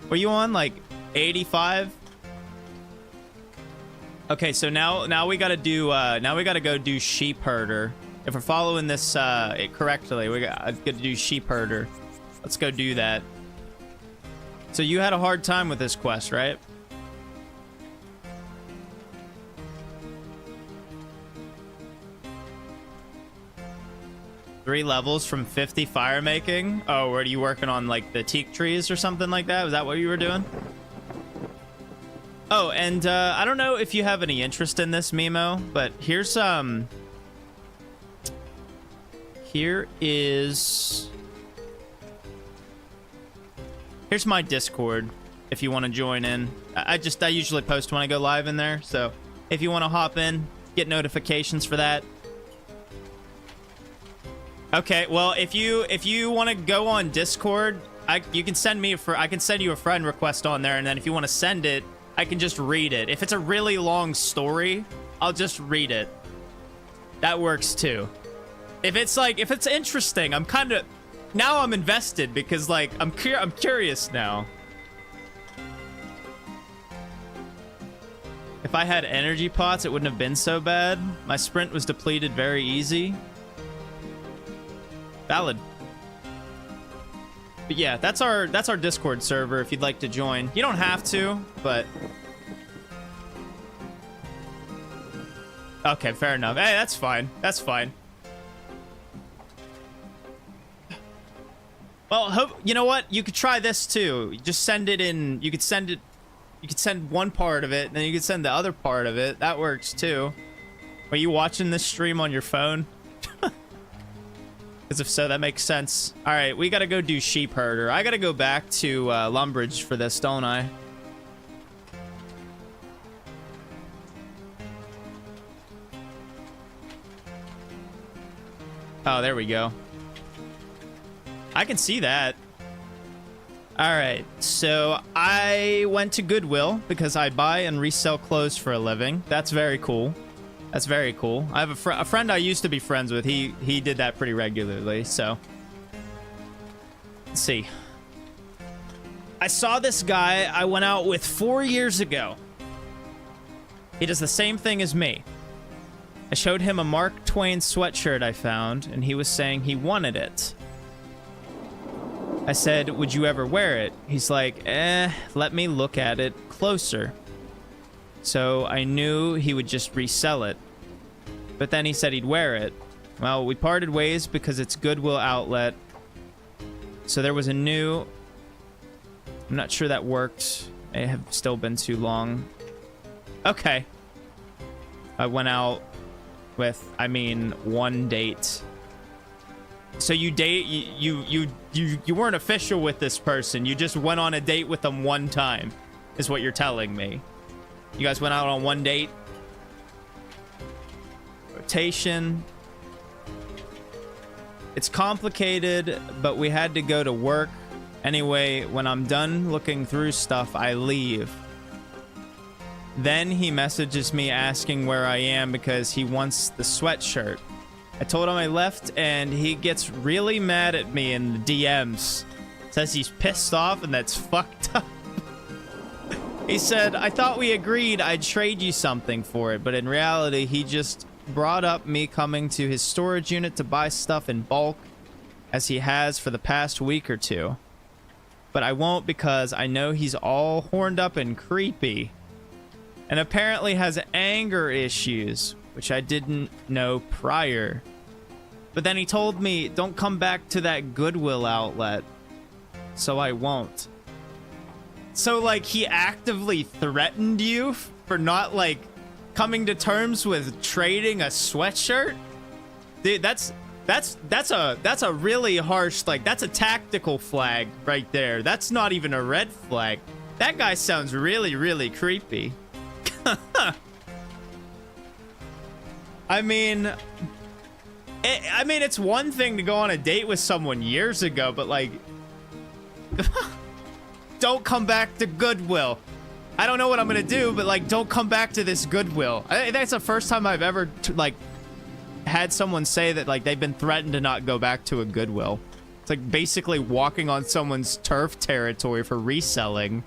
Were you on like 85? Okay, so now we gotta do go do sheep herder. If we're following this correctly, we gotta do sheep herder. Let's go do that. So you had a hard time with this quest, right? 3 levels from 50 fire making. Oh, were you working on like the teak trees or something like that? Was that what you were doing? Oh, and I don't know if you have any interest in this, Mimo, but here's here's my Discord if you want to join in. I usually post when I go live in there, so if you want to hop in, get notifications for that. Okay, well, if you want to go on Discord, you can send me I can send you a friend request on there, and then if you want to send it, I can just read it. If it's a really long story, I'll just read it. That works too. If it's interesting, now I'm invested because like I'm curious now. If I had energy pots, it wouldn't have been so bad. My sprint was depleted very easy. Valid. But yeah, that's our Discord server if you'd like to join. You don't have to, but okay, fair enough. Hey, that's fine. That's fine. Well, you know what? You could try this too. Just send it in. You could send one part of it, and then you could send the other part of it. That works too. Are you watching this stream on your phone? Because if so, that makes sense. All right, we got to go do sheep herder. I got to go back to Lumbridge for this, don't I? Oh, there we go. I can see that. All right, so I went to Goodwill because I buy and resell clothes for a living. That's very cool. That's very cool. I have a friend I used to be friends with. He did that pretty regularly, so. Let's see. I saw this guy I went out with 4 years ago. He does the same thing as me. I showed him a Mark Twain sweatshirt I found, and he was saying he wanted it. I said, would you ever wear it? He's like, let me look at it closer. So I knew he would just resell it. But then he said he'd wear it. Well, we parted ways because it's Goodwill outlet. So there was a new... I'm not sure that worked. It have still been too long. Okay. I went out with, one date. So you weren't official with this person. You just went on a date with them one time, is what you're telling me. You guys went out on one date. Rotation. It's complicated, but we had to go to work. Anyway, when I'm done looking through stuff, I leave. Then he messages me asking where I am because he wants the sweatshirt. I told him I left, and he gets really mad at me in the DMs. Says he's pissed off, and that's fucked up. He said, I thought we agreed I'd trade you something for it, but in reality, he just brought up me coming to his storage unit to buy stuff in bulk, as he has for the past week or two. But I won't because I know he's all horned up and creepy. And apparently has anger issues, which I didn't know prior. But then he told me, don't come back to that Goodwill outlet. So I won't. So, like, he actively threatened you for not, like, coming to terms with trading a sweatshirt? Dude, that's a really harsh, like, that's a tactical flag right there. That's not even a red flag. That guy sounds really, really creepy. It's one thing to go on a date with someone years ago, but, like... Don't come back to Goodwill. I don't know what I'm gonna do, but, like, don't come back to this Goodwill. I think that's the first time I've ever, had someone say that, like, they've been threatened to not go back to a Goodwill. It's like basically walking on someone's turf territory for reselling.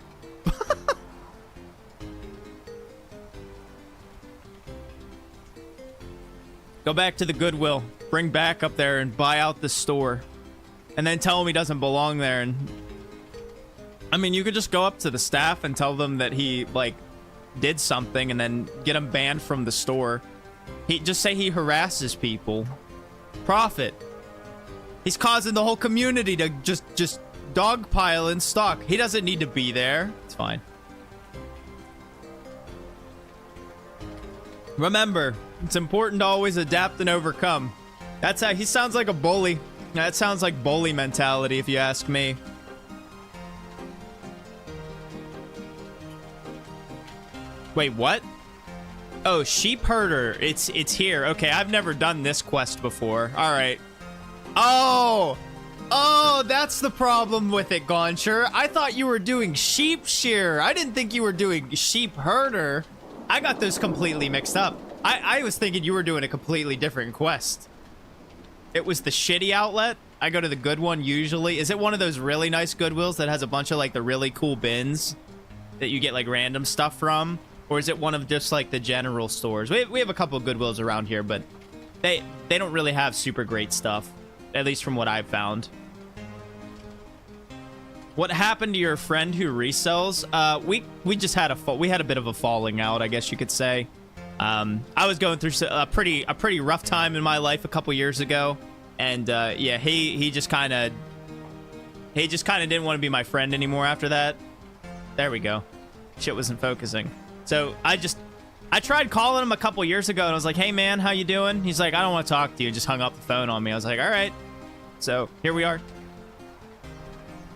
Go back to the Goodwill. Bring back up there and buy out the store. And then tell him he doesn't belong there. And you could just go up to the staff and tell them that he, like, did something and then get him banned from the store. Just say he harasses people. Profit. He's causing the whole community to just dogpile and stalk. He doesn't need to be there. It's fine. Remember, it's important to always adapt and overcome. That's how he sounds like a bully. That sounds like bully mentality, if you ask me. Wait, what? Oh, sheep herder. It's here. Okay, I've never done this quest before. All right. Oh, that's the problem with it, Goncher. I thought you were doing sheep shear. I didn't think you were doing sheep herder. I got those completely mixed up. I was thinking you were doing a completely different quest. It was the shitty outlet. I go to the good one usually. Is it one of those really nice Goodwills that has a bunch of like the really cool bins that you get like random stuff from? Or is it one of just like the general stores? We have a couple of Goodwills around here, but they don't really have super great stuff. At least from what I've found. What happened to your friend who resells? We just had a bit of a falling out, I guess you could say. I was going through a pretty rough time in my life a couple years ago, and yeah, he just kind of didn't want to be my friend anymore after that. There we go. Shit wasn't focusing. So I tried calling him a couple years ago, and I was like, "Hey man, how you doing?" He's like, "I don't want to talk to you." Just hung up the phone on me. I was like, "All right." So here we are.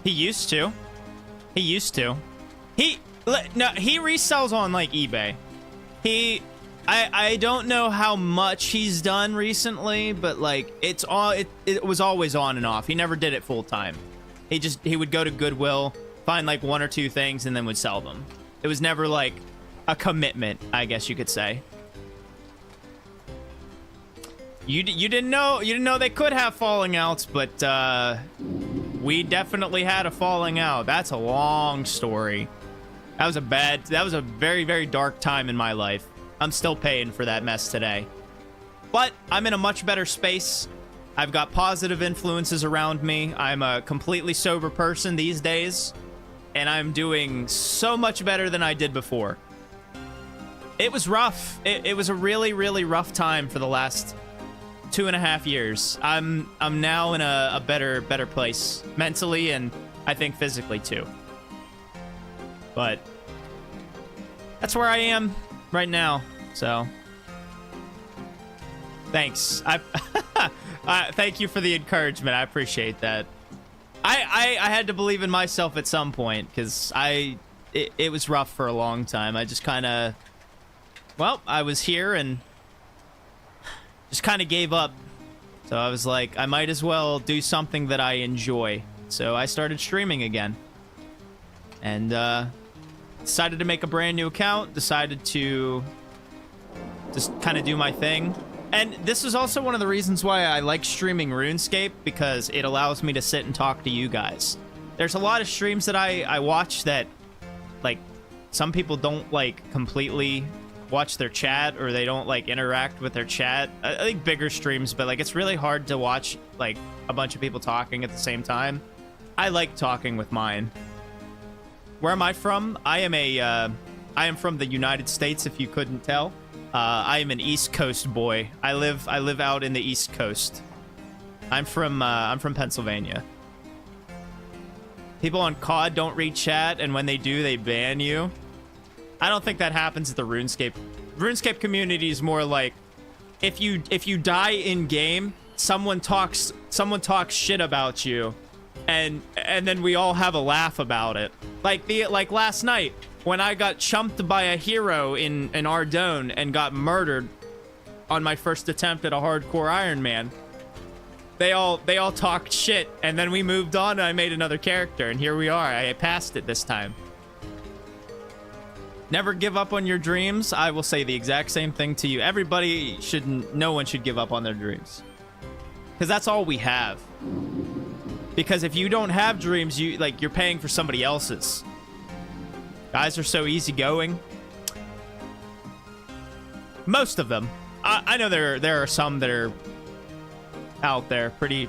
He used to. He resells on like eBay. I don't know how much he's done recently, but like it was always on and off. He never did it full time. He would go to Goodwill, find like one or two things, and then would sell them. It was never like a commitment, I guess you could say. You didn't know they could have falling outs, but we definitely had a falling out. That's a long story. That was a very, very dark time in my life. I'm still paying for that mess today. But I'm in a much better space. I've got positive influences around me. I'm a completely sober person these days, and I'm doing so much better than I did before. It was rough. It was a really, really rough time for the last 2.5 years. I'm now in a better place mentally, and I think physically too. But that's where I am right now. So thanks. Thank you for the encouragement. I appreciate that. I had to believe in myself at some point, because it was rough for a long time. I just kind of, well, I was here and just kind of gave up. So I was like, I might as well do something that I enjoy. So I started streaming again. And decided to make a brand new account. Decided to just kind of do my thing. And this is also one of the reasons why I like streaming RuneScape, because it allows me to sit and talk to you guys. There's a lot of streams that I watch that, like, some people don't, like, completely watch their chat, or they don't, like, interact with their chat. I think bigger streams, but, like, it's really hard to watch, like, a bunch of people talking at the same time. I like talking with mine. Where am I from? I am from the United States, if you couldn't tell. I am an East Coast boy. I live out in the East Coast. I'm from Pennsylvania. People on COD don't read chat, and when they do, they ban you. I don't think that happens at the RuneScape community is more like, if you die in game, someone talks shit about you, and then we all have a laugh about it. Like last night, when I got chumped by a hero in Ardone and got murdered on my first attempt at a hardcore Iron Man. They all talked shit, and then we moved on, and I made another character, and here we are. I passed it this time. Never give up on your dreams. I will say the exact same thing to you. No one should give up on their dreams, because that's all we have. Because if you don't have dreams, you're paying for somebody else's. Guys are so easygoing. Most of them. I know there are some that are out there pretty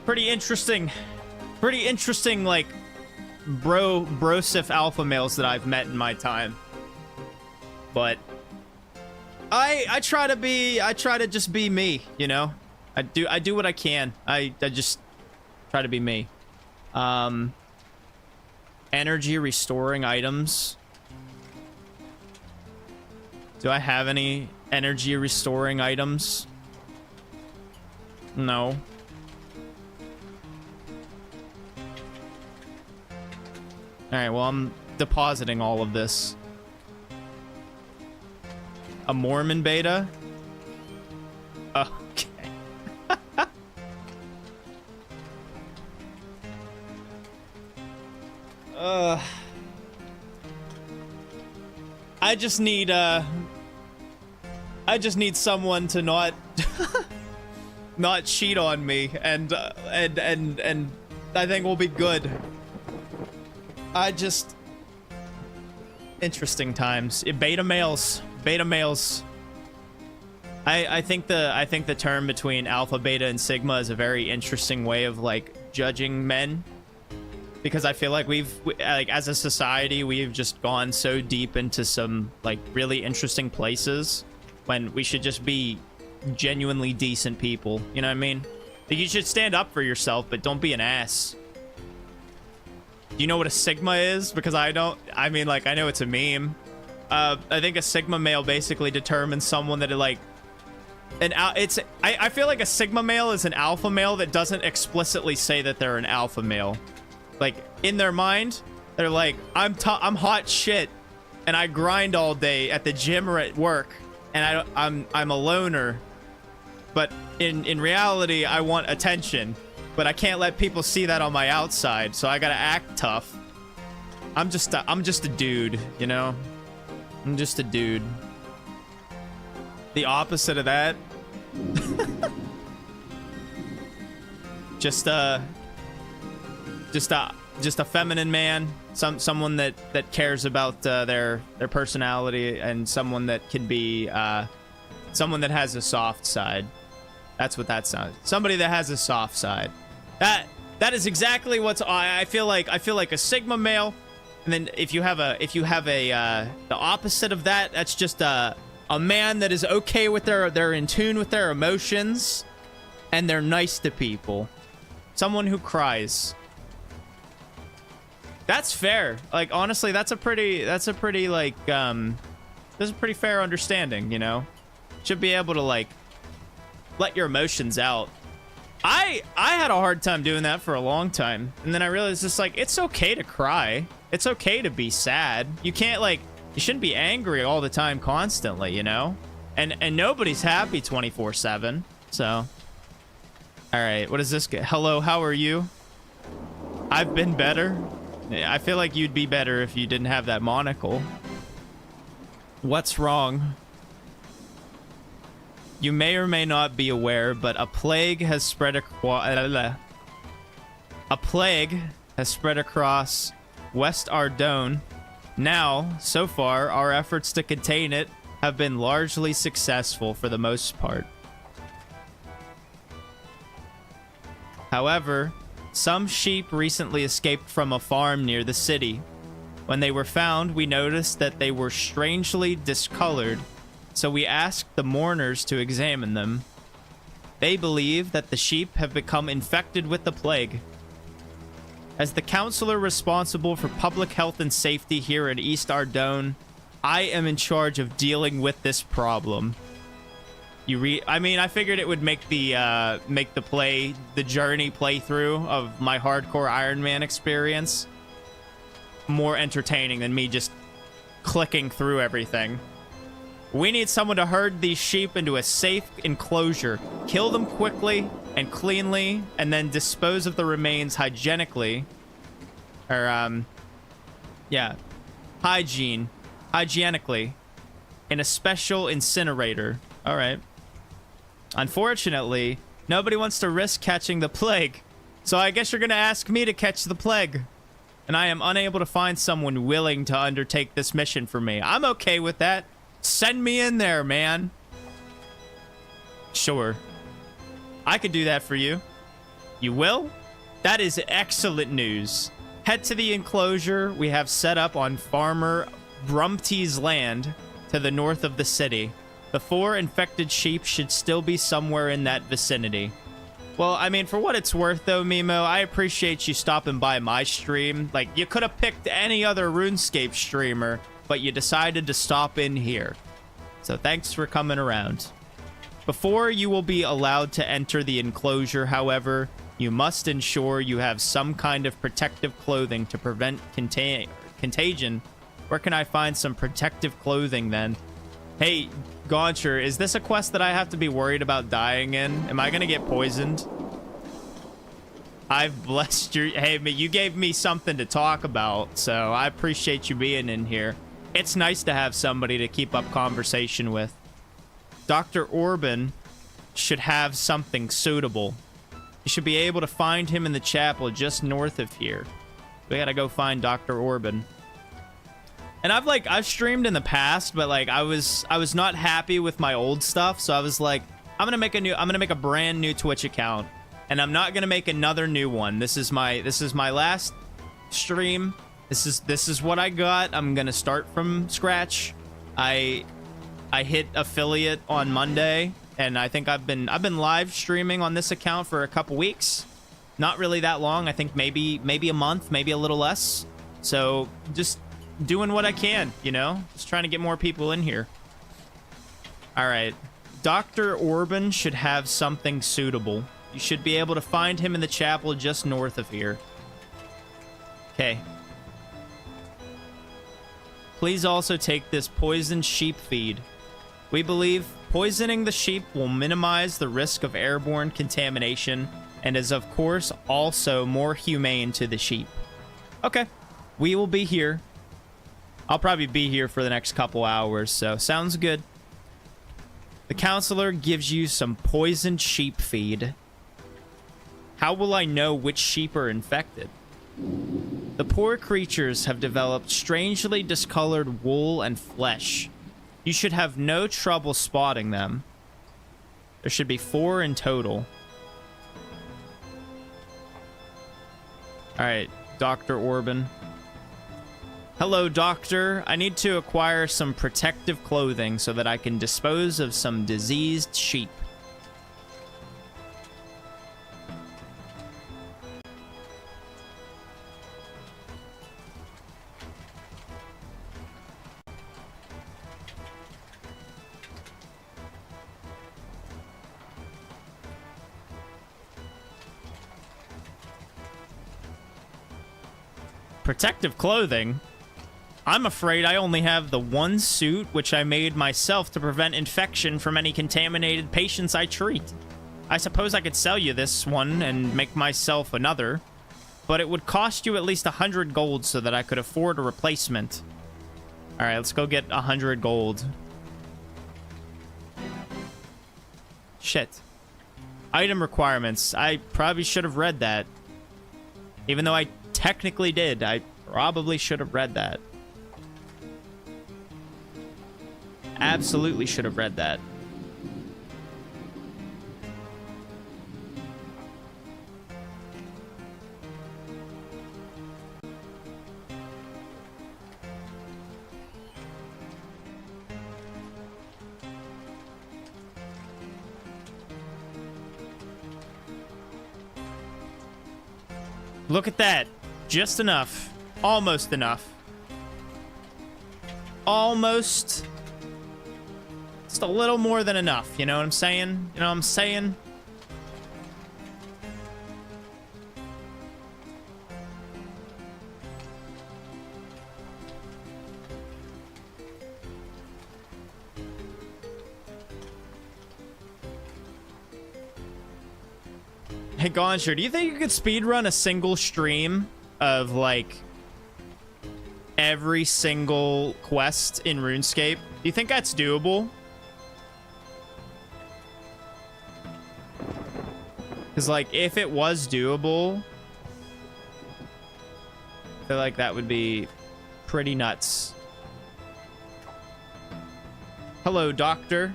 interesting. Pretty interesting, like, brosif alpha males that I've met in my time. But I try to just be me, you know? I do what I can. I just try to be me. Energy restoring items. Do I have any energy restoring items? No. Alright, well, I'm depositing all of this. A Mormon beta? Okay. I just need someone to not not cheat on me, and I think we'll be good. Interesting times. Beta males. I think the term between alpha, beta, and sigma is a very interesting way of like judging men, because I feel like like as a society we've just gone so deep into some like really interesting places when we should just be genuinely decent people. You know what I mean? Like, you should stand up for yourself, but don't be an ass. Do you know what a sigma is? Because I don't. I mean, like, I know it's a meme. I think a sigma male basically determines someone that like I feel like a sigma male is an alpha male that doesn't explicitly say that they're an alpha male. Like, in their mind, they're like, I'm hot shit, and I grind all day at the gym or at work, and I'm a loner. But in reality, I want attention, but I can't let people see that on my outside, so I gotta act tough. I'm just a dude, you know? I'm just a dude. The opposite of that. just a feminine man, someone that cares about their personality, and someone that can be someone that has a soft side. That's what that sounds. Somebody that has a soft side. That is exactly what's. I feel like a sigma male, and then if you have the opposite of that, that's just a man that is okay with they're in tune with their emotions, and they're nice to people. Someone who cries. That's fair. Like, honestly, that's a pretty like there's a pretty fair understanding, you know? Should be able to like let your emotions out. I had a hard time doing that for a long time, and then I realized it's like, it's okay to cry. It's okay to be sad. You can't like, you shouldn't be angry all the time constantly, you know? And nobody's happy 24/7. So, all right, what does this get? Hello, how are you? I've been better. I feel like you'd be better if you didn't have that monocle. What's wrong? You may or may not be aware, but a plague has spread across West Ardone. Now, so far, our efforts to contain it have been largely successful for the most part. However, some sheep recently escaped from a farm near the city. When they were found, we noticed that they were strangely discolored, so we asked the mourners to examine them. They believe that the sheep have become infected with the plague. As the counselor responsible for public health and safety here in East Ardone, I am in charge of dealing with this problem. I mean, I figured it would make the journey playthrough of my hardcore Iron Man experience more entertaining than me just clicking through everything. We need someone to herd these sheep into a safe enclosure, kill them quickly and cleanly, and then dispose of the remains hygienically. Or, hygienically, in a special incinerator. All right. Unfortunately, nobody wants to risk catching the plague, so I guess you're gonna ask me to catch the plague. And I am unable to find someone willing to undertake this mission for me. I'm okay with that. Send me in there, man. Sure. I could do that for you. You will? That is excellent news. Head to the enclosure we have set up on Farmer Brumty's land to the north of the city. The 4 infected sheep should still be somewhere in that vicinity. Well, I mean, for what it's worth, though, Mimo, I appreciate you stopping by my stream. Like, you could have picked any other RuneScape streamer, but you decided to stop in here. So thanks for coming around. Before you will be allowed to enter the enclosure, however, you must ensure you have some kind of protective clothing to prevent contagion. Where can I find some protective clothing, then? Hey, Gauncher, is this a quest that I have to be worried about dying in? Am I gonna get poisoned? I've blessed your... Hey, you gave me something to talk about, so I appreciate you being in here. It's nice to have somebody to keep up conversation with. Dr. Orban should have something suitable. You should be able to find him in the chapel just north of here. We gotta go find Dr. Orban. And I've streamed in the past, but like I was not happy with my old stuff, so I was like, I'm gonna make a brand new Twitch account, and I'm not gonna make another new one. This is my last stream. This is what I got. I'm gonna start from scratch. I hit affiliate on Monday, and I think I've been live streaming on this account for a couple weeks. Not really that long. I think maybe a month, maybe a little less. So just doing what I can, you know? Just trying to get more people in here. All right. Dr. Orban should have something suitable. You should be able to find him in the chapel just north of here. Okay. Please also take this poisoned sheep feed. We believe poisoning the sheep will minimize the risk of airborne contamination and is, of course, also more humane to the sheep. Okay. We will be here. I'll probably be here for the next couple hours, so sounds good. The counselor gives you some poisoned sheep feed. How will I know which sheep are infected? The poor creatures have developed strangely discolored wool and flesh. You should have no trouble spotting them. There should be 4 in total. Alright, Dr. Orban. Hello, Doctor. I need to acquire some protective clothing so that I can dispose of some diseased sheep. Protective clothing? I'm afraid I only have the one suit, which I made myself to prevent infection from any contaminated patients I treat. I suppose I could sell you this one and make myself another, but it would cost you at least 100 gold so that I could afford a replacement. All right, let's go get 100 gold. Shit. Item requirements. I probably should have read that. Even though I technically did, I probably should have read that. Absolutely should have read that. Look at that. Just enough. Almost enough. Almost. Just a little more than enough, you know what I'm saying? You know what I'm saying? Hey, Gonsher, do you think you could speedrun a single stream of, like, every single quest in RuneScape? Do you think that's doable? Because, like, if it was doable, I feel like that would be pretty nuts. Hello, Doctor.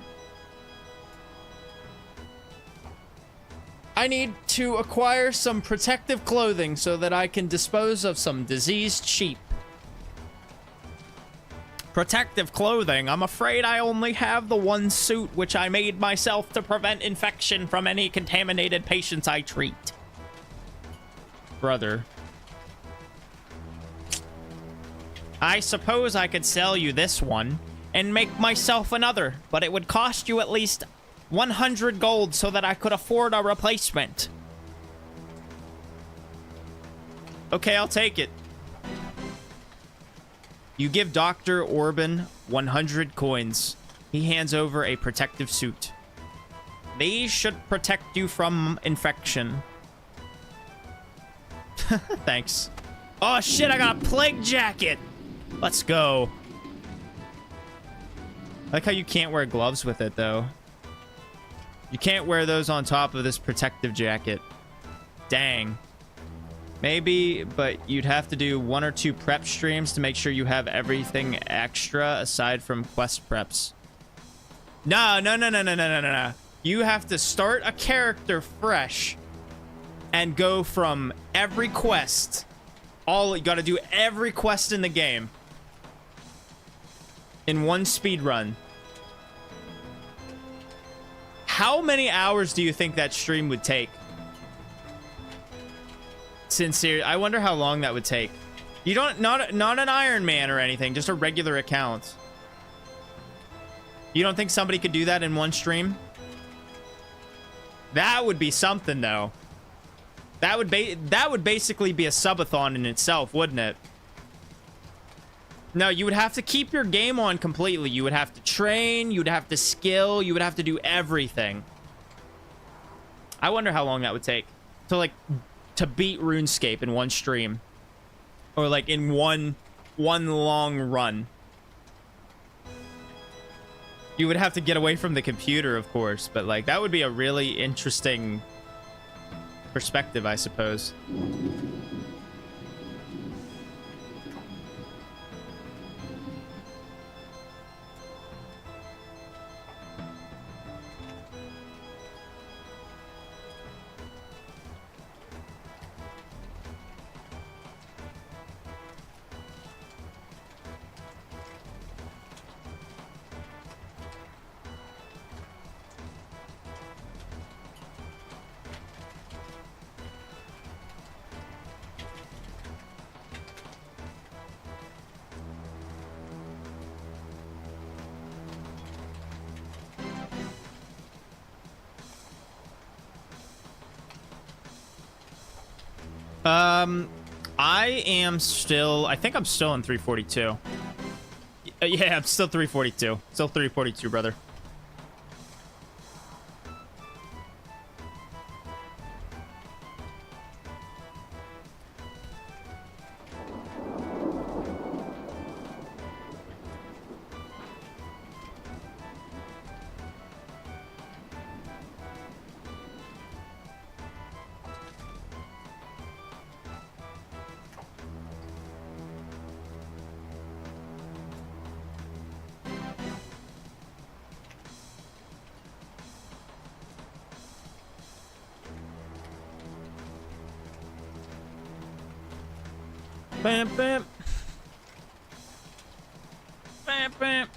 I need to acquire some protective clothing so that I can dispose of some diseased sheep. Protective clothing. I'm afraid I only have the one suit which I made myself to prevent infection from any contaminated patients I treat. Brother. I suppose I could sell you this one and make myself another, but it would cost you at least 100 gold so that I could afford a replacement. Okay, I'll take it. You give Dr. Orban 100 coins. He hands over a protective suit. These should protect you from infection. Thanks. Oh shit, I got a plague jacket! Let's go. I like how you can't wear gloves with it, though. You can't wear those on top of this protective jacket. Dang. Maybe, but you'd have to do 1 or 2 prep streams to make sure you have everything extra aside from quest preps. No. You have to start a character fresh and go from every quest. You gotta do every quest in the game in one speed run. How many hours do you think that stream would take? Sincere, I wonder how long that would take. You don't, not an Iron Man or anything, just a regular account. You don't think somebody could do that in one stream? That would be something, though. That would basically be a subathon in itself, wouldn't it? No, you would have to keep your game on completely. You would have to train, you would have to skill, you would have to do everything. I wonder how long that would take to beat RuneScape in one stream, or like in one long run. You would have to get away from the computer, of course, but like that would be a really interesting perspective, I suppose. I think I'm still in 342. Yeah, I'm still 342. Still 342, brother. Bam, bam. Bam, bam.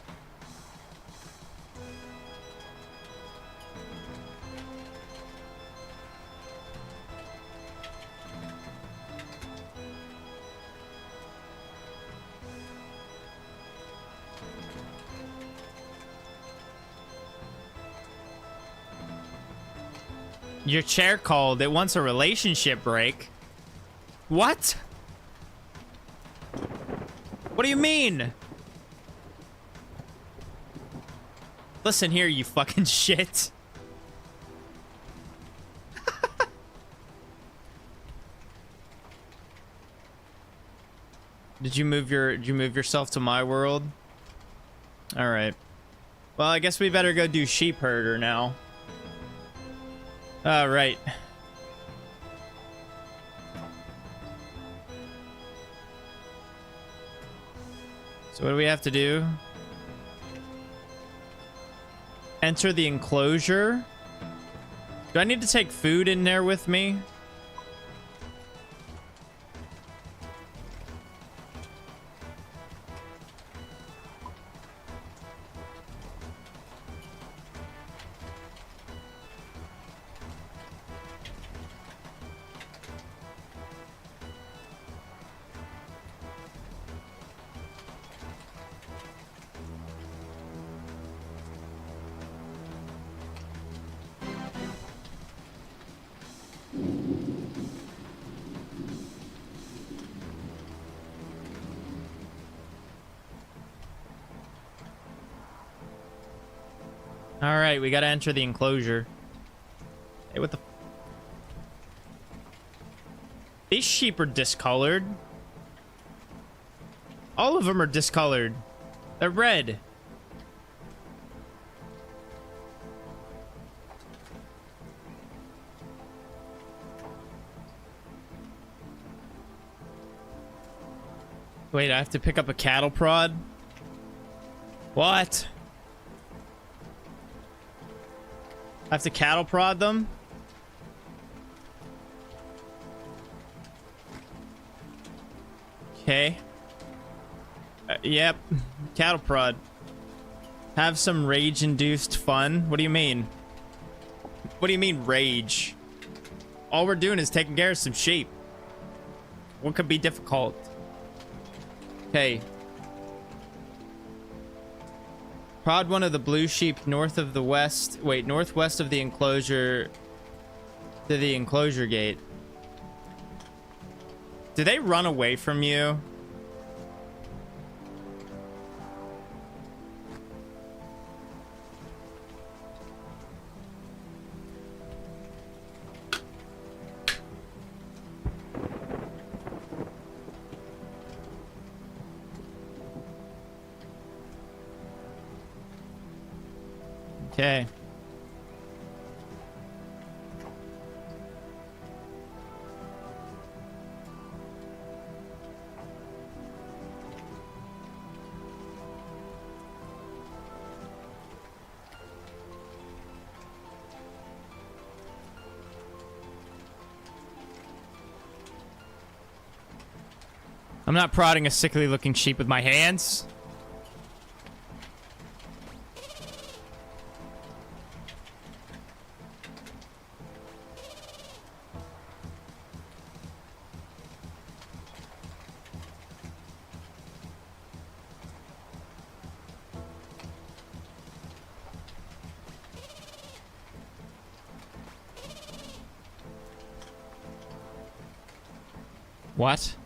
Your chair called. It wants a relationship break. What? What do you mean? Listen here, you fucking shit. Did you move yourself to my world? All right. Well, I guess we better go do sheep herder now. All right. So what do we have to do? Enter the enclosure. Do I need to take food in there with me? All right, we gotta enter the enclosure. Hey, what the? These sheep are discolored. All of them are discolored. They're red. Wait, I have to pick up a cattle prod? What? I have to cattle prod them? Okay. Yep. Cattle prod. Have some rage-induced fun? What do you mean? What do you mean, rage? All we're doing is taking care of some sheep. What could be difficult? Okay. Prod one of the blue sheep northwest of the enclosure to the enclosure gate. Do they run away from you? Okay. I'm not prodding a sickly looking sheep with my hands. What?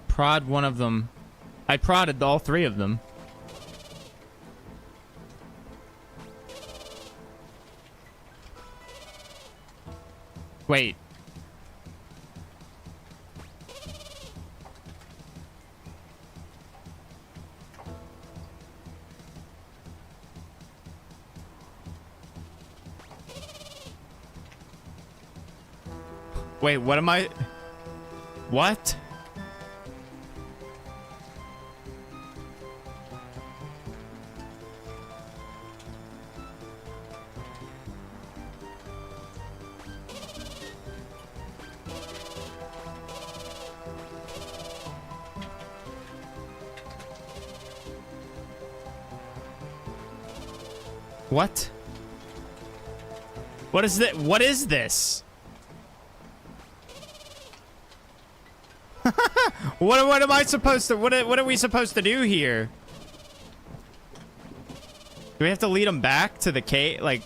Prod one of them. I prodded all three of them. Wait. Wait, what am I? What? What? What is that? What is this? What am I supposed to? What are we supposed to do here? Do we have to lead them back to the cave? Like,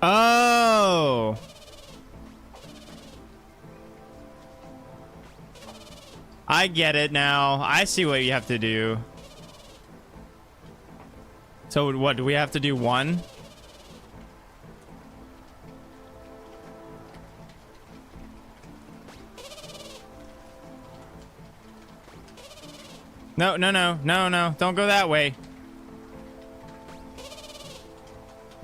oh. I get it now. I see what you have to do. So what, do we have to do one? No, no, no, no, no. Don't go that way.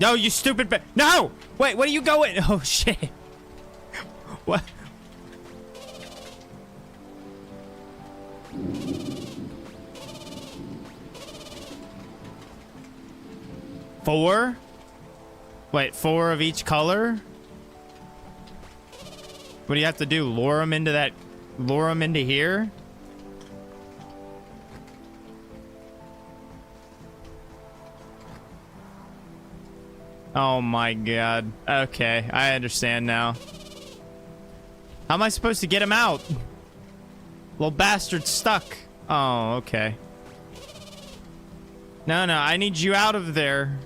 No, you stupid no! Wait, what are you going? Oh, shit. What? Four? Wait, four of each color? What do you have to do? Lure them into that? Lure them into here? Oh my god. Okay, I understand now. How am I supposed to get him out? Little bastard's stuck. Oh, okay. No, no, I need you out of there.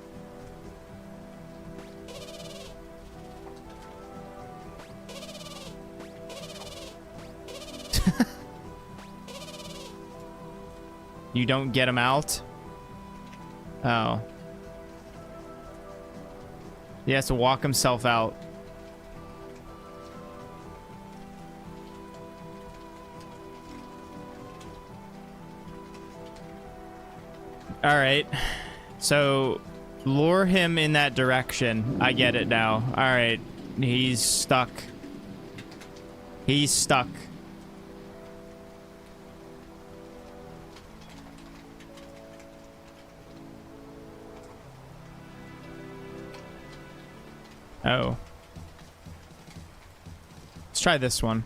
You don't get him out? Oh. He has to walk himself out. All right. So lure him in that direction. I get it now. All right. He's stuck. He's stuck. Oh. Let's try this one.